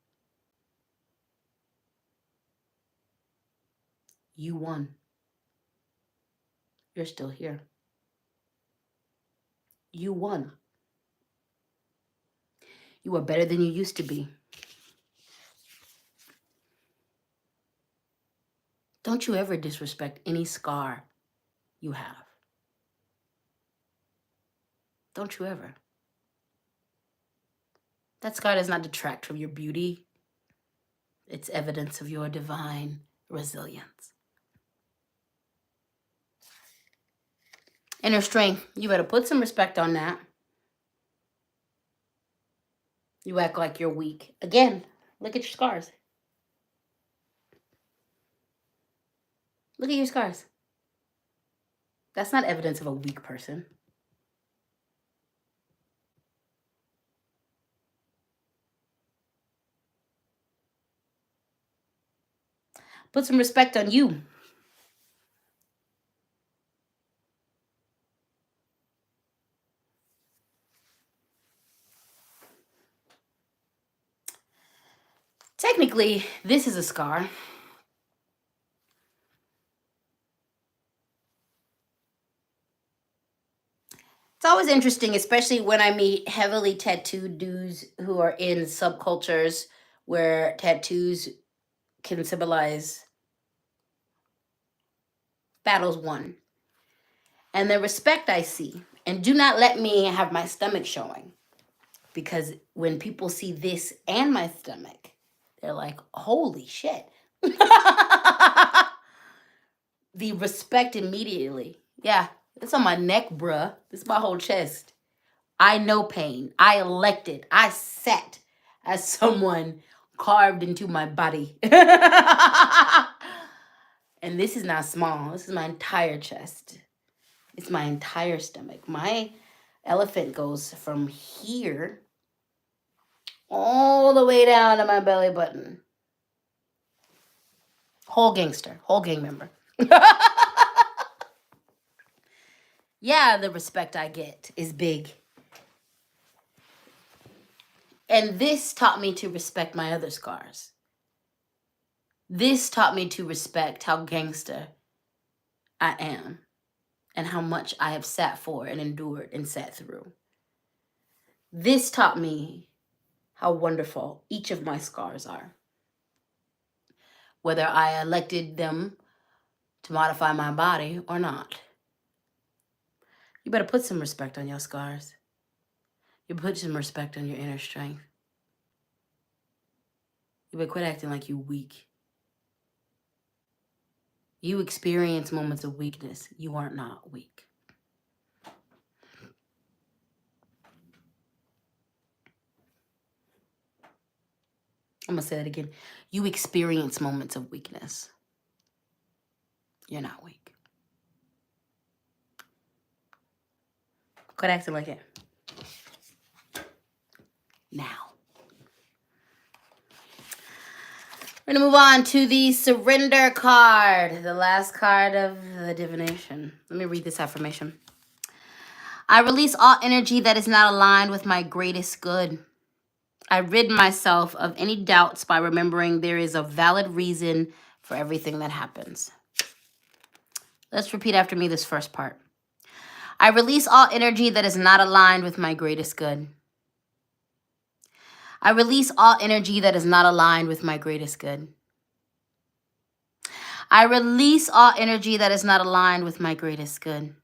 You won. You're still here. You won. You are better than you used to be. Don't you ever disrespect any scar you have. Don't you ever. That scar does not detract from your beauty. It's evidence of your divine resilience. Inner strength, you better put some respect on that. You act like you're weak. Again, look at your scars. Look at your scars. That's not evidence of a weak person. Put some respect on you. Technically, this is a scar. It's always interesting, especially when I meet heavily tattooed dudes who are in subcultures where tattoos can symbolize battles won. And the respect I see, and do not let me have my stomach showing, because when people see this and my stomach, they're like, holy shit. The respect immediately. Yeah, it's on my neck, bruh. This is my whole chest. I know pain. I elected. I sat as someone carved into my body. And this is not small. This is my entire chest. It's my entire stomach. Elephant goes from here all the way down to my belly button. Whole gangster, whole gang member. Yeah, the respect I get is big. And this taught me to respect my other scars. This taught me to respect how gangster I am and how much I have sat for and endured and sat through. This taught me how wonderful each of my scars are. Whether I elected them to modify my body or not. You better put some respect on your scars. You put some respect on your inner strength. You better quit acting like you weak. You experience moments of weakness. You are not weak. I'm going to say that again. You experience moments of weakness. You're not weak. Quit acting like it. Now. We're going to move on to the surrender card, the last card of the divination. Let me read this affirmation. I release all energy that is not aligned with my greatest good. I rid myself of any doubts by remembering there is a valid reason for everything that happens. Let's repeat after me this first part. I release all energy that is not aligned with my greatest good. I release all energy that is not aligned with my greatest good. I release all energy that is not aligned with my greatest good.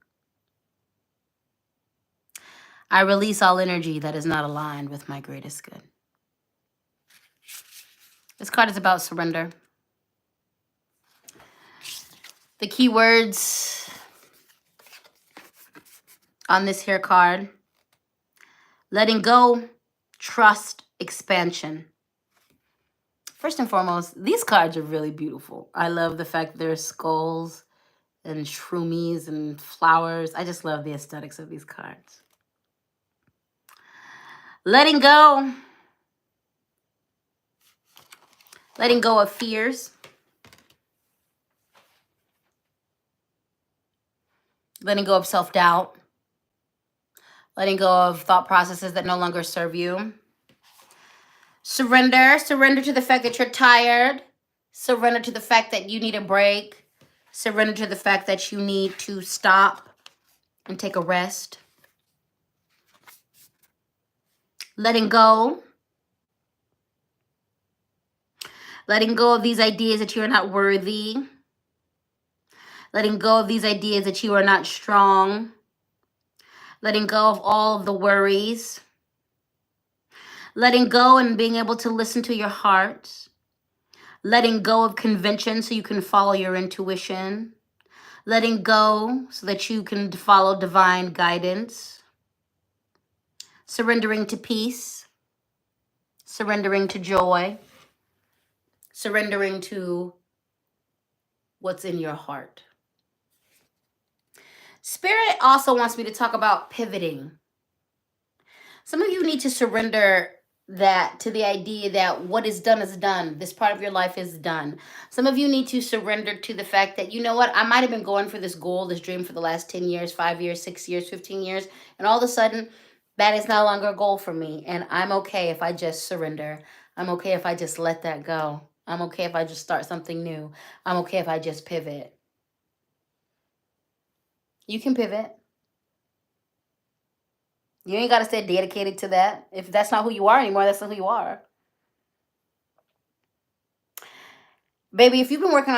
I release all energy that is not aligned with my greatest good. This card is about surrender. The key words on this here card: letting go, trust, expansion. First and foremost, these cards are really beautiful. I love the fact there's skulls and shroomies and flowers. I just love the aesthetics of these cards. Letting go. Letting go of fears. Letting go of self-doubt. Letting go of thought processes that no longer serve you. Surrender. Surrender to the fact that you're tired. Surrender to the fact that you need a break. Surrender to the fact that you need to stop and take a rest. Letting go. Letting go of these ideas that you are not worthy. Letting go of these ideas that you are not strong. Letting go of all of the worries. Letting go and being able to listen to your heart. Letting go of convention so you can follow your intuition. Letting go so that you can follow divine guidance. Surrendering to peace. Surrendering to joy. Surrendering to what's in your heart. Spirit also wants me to talk about pivoting. Some of you need to surrender that to the idea that what is done is done. This part of your life is done. Some of you need to surrender to the fact that, you know what, I might have been going for this goal, this dream for the last 10 years, 5 years, 6 years, 15 years, and all of a sudden that is no longer a goal for me. And I'm okay if I just surrender. I'm okay if I just let that go. I'm okay if I just start something new. I'm okay if I just pivot. You can pivot. You ain't got to stay dedicated to that. If that's not who you are anymore, that's not who you are. Baby, if you've been working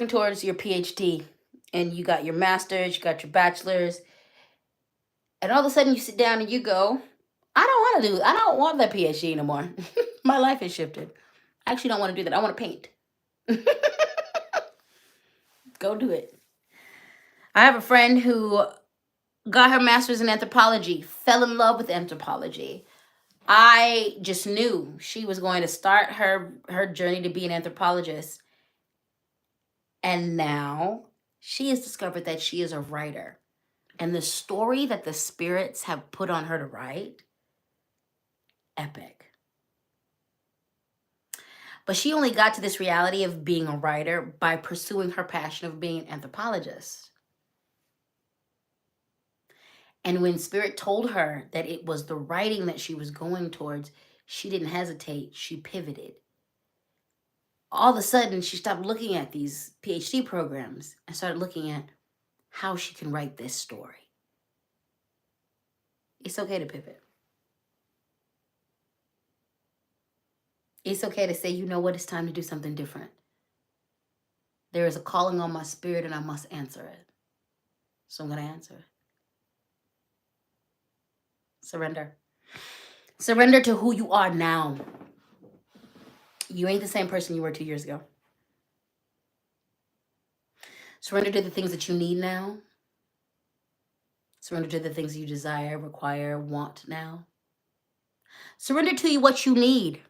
towards your PhD and you got your master's, you got your bachelor's, and all of a sudden you sit down and you go, I don't want that PhD anymore. My life has shifted. I actually don't want to do that. I want to paint. Go do it. I have a friend who got her master's in anthropology, fell in love with anthropology. I just knew she was going to start her journey to be an anthropologist. And now she has discovered that she is a writer. And the story that the spirits have put on her to write, epic. But she only got to this reality of being a writer by pursuing her passion of being an anthropologist. And when Spirit told her that it was the writing that she was going towards, she didn't hesitate. She pivoted. All of a sudden, she stopped looking at these PhD programs and started looking at how she can write this story. It's okay to pivot. It's okay to say, you know what, it's time to do something different. There is a calling on my spirit and I must answer it. So I'm going to answer it. Surrender. Surrender to who you are now. You ain't the same person you were 2 years ago. Surrender to the things that you need now. Surrender to the things you desire, require, want now. Surrender to what you need.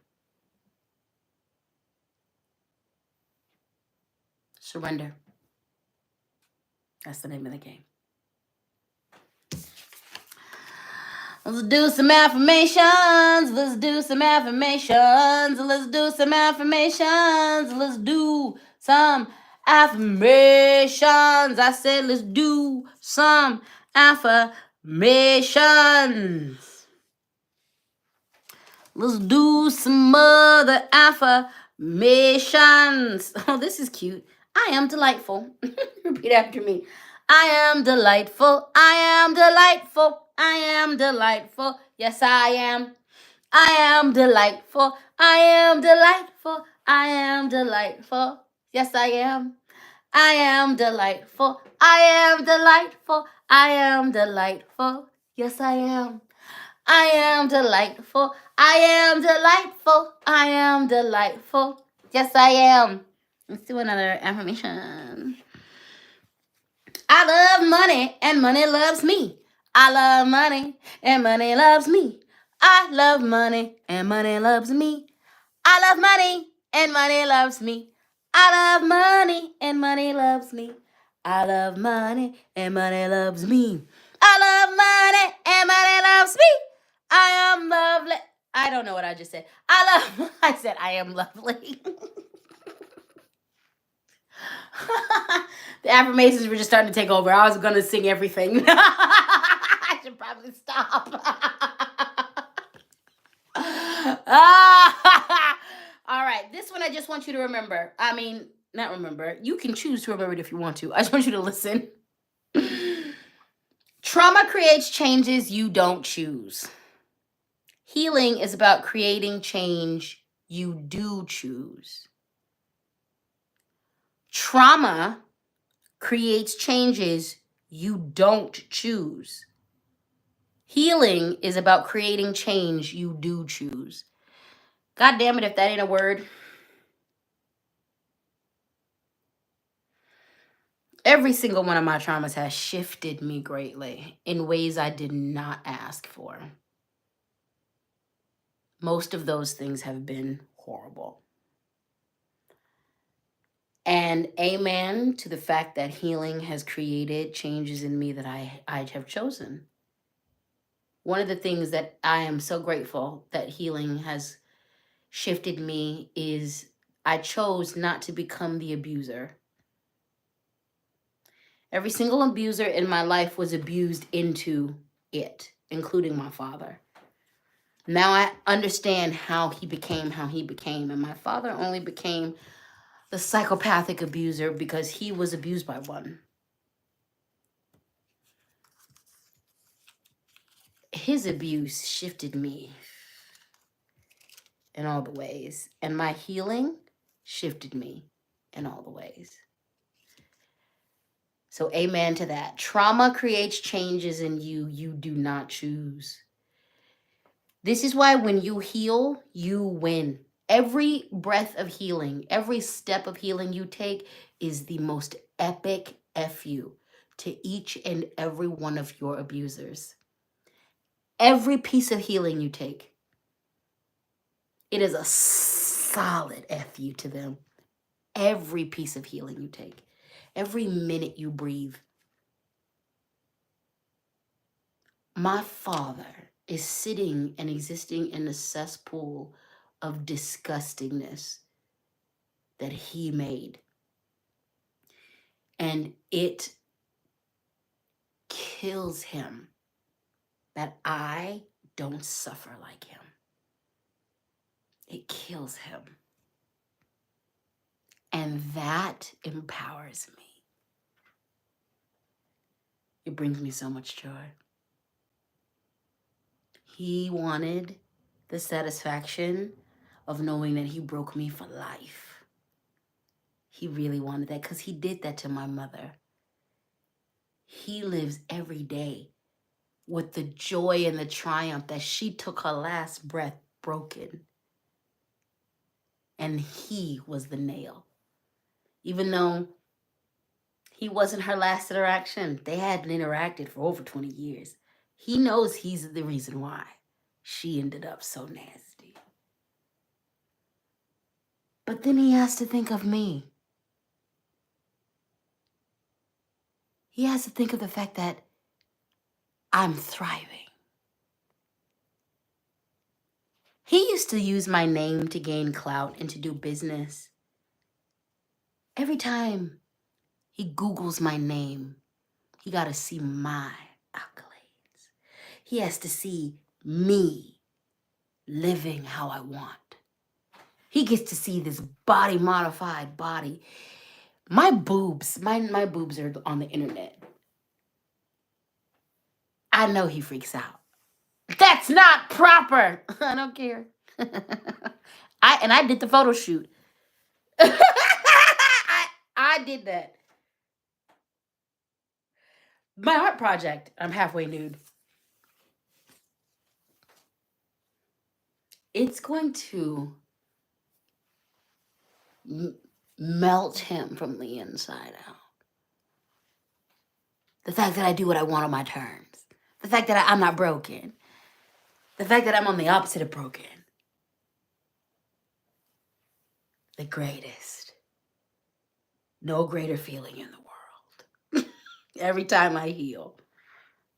Surrender. That's the name of the game. Let's do some affirmations. Let's do some affirmations. Let's do some affirmations. Let's do some affirmations. I said let's do some affirmations. Let's do some other affirmations. Oh, this is cute. I am delightful. Repeat after me. I am delightful. I am delightful. I am delightful. Yes, I am. I am delightful. I am delightful. I am delightful. Yes, I am. I am delightful. I am delightful. I am delightful. Yes, I am. I am delightful. I am delightful. I am delightful. Yes, I am. Let's do another affirmation. I love money and money loves me. I love money and money loves me. I love money and money loves me. I love money and money loves me. I love money and money loves me. I love money and money loves me. I love money and money loves me. I am lovely. I don't know what I just said. I said I am lovely. The affirmations were just starting to take over. I was going to sing everything. I should probably stop. All right. This one I just want you to remember. I mean, not remember. You can choose to remember it if you want to. I just want you to listen. Trauma creates changes you don't choose. Healing is about creating change you do choose. Trauma creates changes you don't choose. Healing is about creating change you do choose. God damn it, if that ain't a word. Every single one of my traumas has shifted me greatly in ways I did not ask for. Most of those things have been horrible. And amen to the fact that healing has created changes in me that I have chosen. One of the things that I am so grateful that healing has shifted me is I chose not to become the abuser. Every single abuser in my life was abused into it, including my father. Now I understand how he became, and my father only became the psychopathic abuser because he was abused by one. His abuse shifted me in all the ways, and my healing shifted me in all the ways. So amen to that. Trauma creates changes in you do not choose. This is why when you heal, you win. Every breath of healing, every step of healing you take is the most epic FU to each and every one of your abusers. Every piece of healing you take, it is a solid FU to them. Every piece of healing you take, every minute you breathe. My father is sitting and existing in a cesspool of disgustingness that he made. And it kills him that I don't suffer like him. It kills him. And that empowers me. It brings me so much joy. He wanted the satisfaction of knowing that he broke me for life. He really wanted that because he did that to my mother. He lives every day with the joy and the triumph that she took her last breath broken. And he was the nail. Even though he wasn't her last interaction, they hadn't interacted for over 20 years. He knows he's the reason why she ended up so nasty. But then he has to think of me. He has to think of the fact that I'm thriving. He used to use my name to gain clout and to do business. Every time he Googles my name, he got to see my accolades. He has to see me living how I want. He gets to see this body modified body. My boobs, my boobs are on the internet. I know he freaks out. That's not proper. I don't care. I did the photo shoot. I did that. My art project, I'm halfway nude. It's going to melt him from the inside out. The fact that I do what I want on my terms. The fact that I'm not broken. The fact that I'm on the opposite of broken. The greatest. No greater feeling in the world. Every time I heal.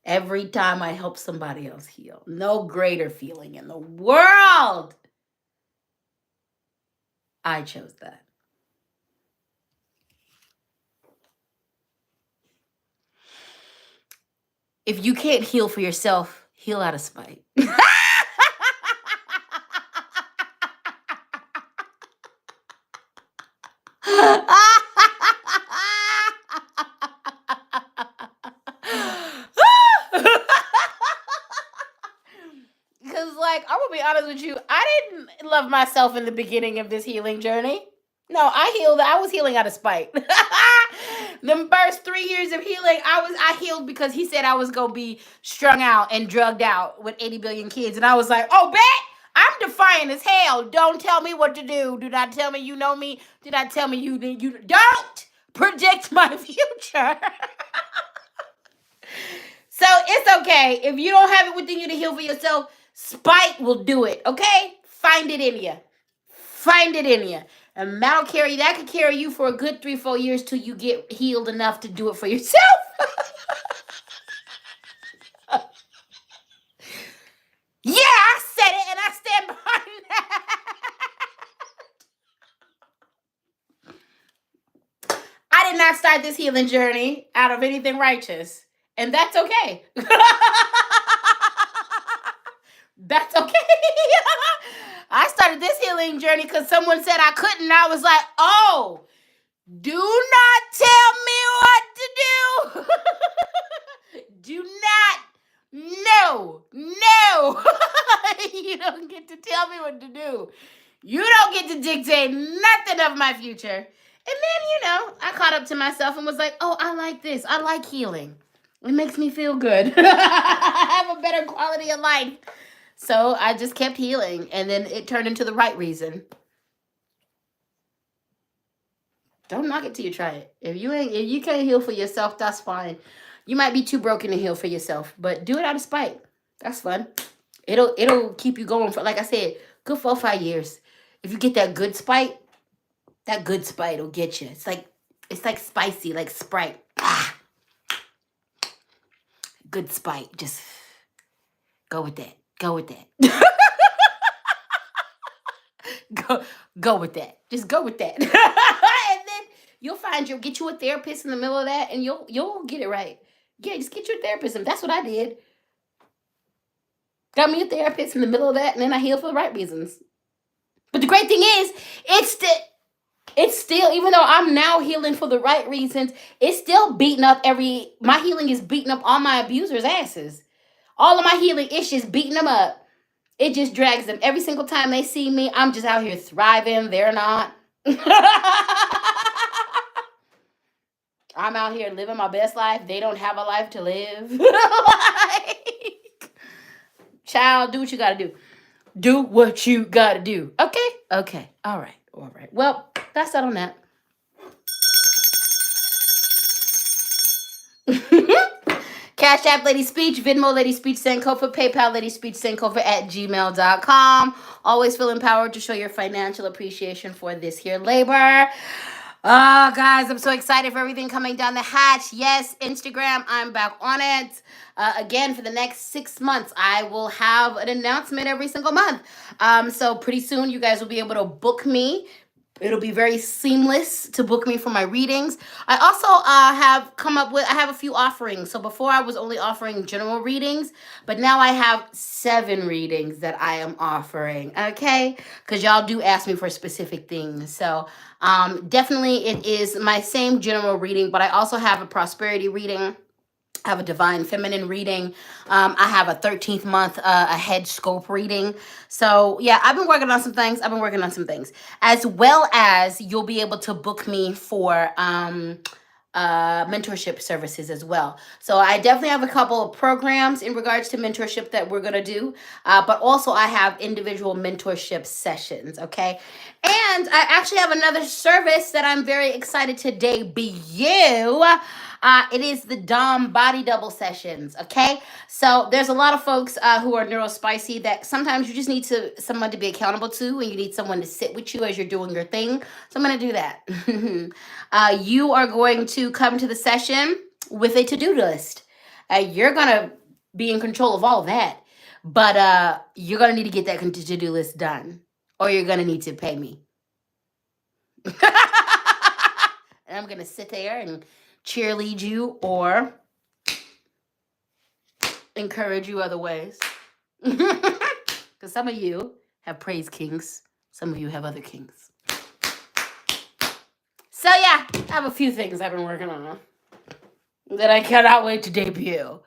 Every time I help somebody else heal. No greater feeling in the world. I chose that. If you can't heal for yourself, heal out of spite. Because, like, I'm going to be honest with you, I didn't love myself in the beginning of this healing journey. No, I was healing out of spite. The first 3 years of healing, I healed because he said I was going to be strung out and drugged out with 80 billion kids. And I was like, oh, bet. I'm defiant as hell. Don't tell me what to do. Do not tell me you know me. Do not tell me you don't predict my future. So it's okay. If you don't have it within you to heal for yourself, spite will do it. Okay? Find it in you. Find it in you. And that could carry you for a good 3-4 years till you get healed enough to do it for yourself. Yeah, I said it and I stand behind that. I did not start this healing journey out of anything righteous. And that's okay. That's okay. I started this healing journey because someone said I couldn't. And I was like, oh, do not tell me what to do. Do not. No. You don't get to tell me what to do. You don't get to dictate nothing of my future. And then, I caught up to myself and was like, oh, I like this. I like healing. It makes me feel good. I have a better quality of life. So I just kept healing, and then it turned into the right reason. Don't knock it till you try it. If you can't heal for yourself, that's fine. You might be too broken to heal for yourself, but do it out of spite. That's fun. It'll keep you going for, like I said, good 4 or 5 years. If you get that good spite will get you. It's like spicy, like Sprite. Good spite, just Go with that. Go with that. Go with that. Just go with that. And then you'll find you'll get you a therapist in the middle of that, and you'll get it right. Yeah, just get your therapist, and that's what I did. Got me a therapist in the middle of that, and then I healed for the right reasons. But the great thing is, it's still, even though I'm now healing for the right reasons, it's still beating up my healing is beating up all my abusers' asses. All of my healing is just beating them up. It just drags them. Every single time they see me, I'm just out here thriving. They're not. I'm out here living my best life. They don't have a life to live. Like, child, do what you gotta do. Do what you gotta do. Okay? Okay. All right. All right. Well, that's that on that. Cash App LadySpeech, Venmo LadySpeech Sankofa, PayPal LadySpeech Sankofa at gmail.com. Always feel empowered to show your financial appreciation for this here labor. Oh, guys, I'm so excited for everything coming down the hatch. Yes, Instagram, I'm back on it. Again, for the next 6 months, I will have an announcement every single month. So pretty soon, you guys will be able to book me. It'll be very seamless to book me for my readings. I also I have a few offerings. So before I was only offering general readings, but now I have 7 readings that I am offering, okay? Because y'all do ask me for specific things. So definitely it is my same general reading, but I also have a prosperity reading. I have a divine feminine reading. I have a 13th month ahead scope reading. So yeah, I've been working on some things. As well as you'll be able to book me for mentorship services as well. So I definitely have a couple of programs in regards to mentorship that we're going to do. But also I have individual mentorship sessions. Okay. And I actually have another service that I'm very excited to debut. It is the Dom Body Double Sessions, okay? So there's a lot of folks who are neurospicy that sometimes you just need someone to be accountable to, and you need someone to sit with you as you're doing your thing. So I'm going to do that. You are going to come to the session with a to-do list. You're going to be in control of all of that, but you're going to need to get that to-do list done, or you're going to need to pay me. And I'm going to sit there and cheerlead you or encourage you other ways. Because some of you have praise kings. Some of you have other kings. So yeah, I have a few things I've been working on that I cannot wait to debut.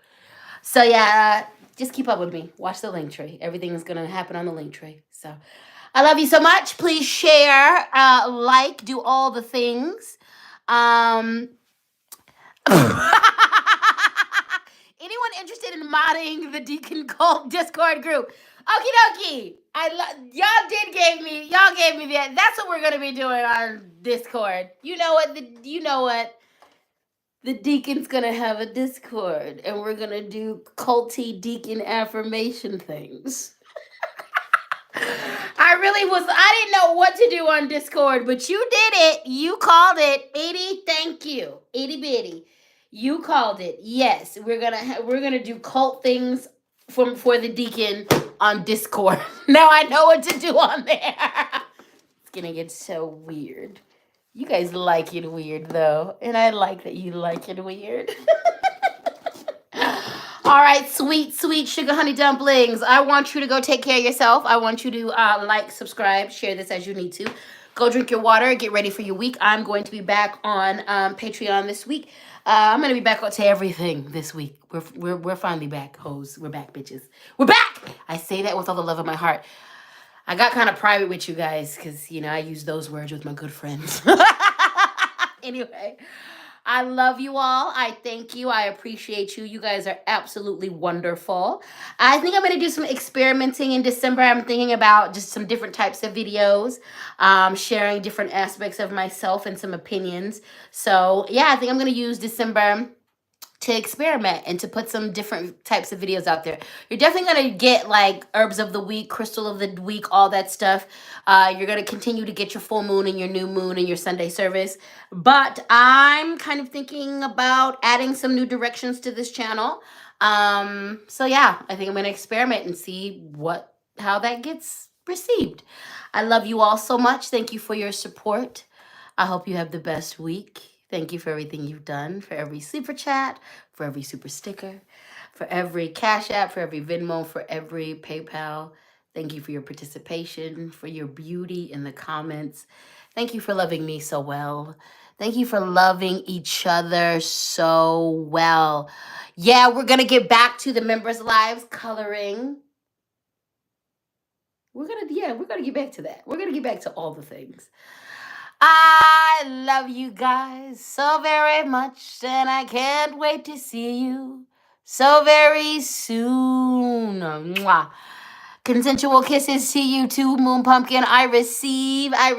So yeah, just keep up with me. Watch the link tree. Everything is going to happen on the link tree. So I love you so much. Please share, like, do all the things. Anyone interested in modding the Deacon Cult Discord group? Okie dokie. Y'all gave me that. That's what we're gonna be doing on Discord. You know what? The Deacon's gonna have a Discord, and we're gonna do culty Deacon affirmation things. I didn't know what to do on Discord, but you did it. You called it. Edie, thank you. Itty bitty. You called it. Yes, we're gonna do cult things for the Deacon on Discord. Now I know what to do on there. It's gonna get so weird. You guys like it weird though, and I like that you like it weird. All right, sweet sugar honey dumplings. I want you to go take care of yourself. I want you to like, subscribe, share this as you need to. Go drink your water. Get ready for your week. I'm going to be back on Patreon this week. I'm gonna be back to everything this week. We're finally back, hoes. We're back, bitches. We're back. I say that with all the love of my heart. I got kind of private with you guys because I use those words with my good friends. Anyway. I love you all. I thank you. I appreciate you. You guys are absolutely wonderful. I think I'm going to do some experimenting in December. I'm thinking about just some different types of videos, sharing different aspects of myself and some opinions. So, yeah, I think I'm going to use December to experiment and to put some different types of videos out there. You're definitely going to get like herbs of the week, crystal of the week, all that stuff. You're going to continue to get your full moon and your new moon and your Sunday service. But I'm kind of thinking about adding some new directions to this channel. So yeah, I think I'm going to experiment and see how that gets received. I love you all so much. Thank you for your support. I hope you have the best week. Thank you for everything you've done, for every super chat, for every super sticker, for every Cash App, for every Venmo, for every PayPal. Thank you for your participation, for your beauty in the comments. Thank you for loving me so well. Thank you for loving each other so well. Yeah, we're going to get back to the members' lives coloring. We're going to get back to that. We're going to get back to all the things. I love you guys so very much, and I can't wait to see you so very soon. Mwah. Consensual kisses to you too, Moon Pumpkin. I receive. I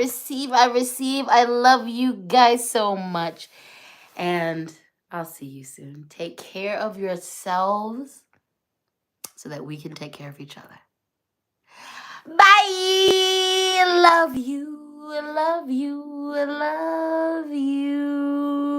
love you guys so much. And I'll see you soon. Take care of yourselves so that we can take care of each other. Bye. Love you. Love you. Love you.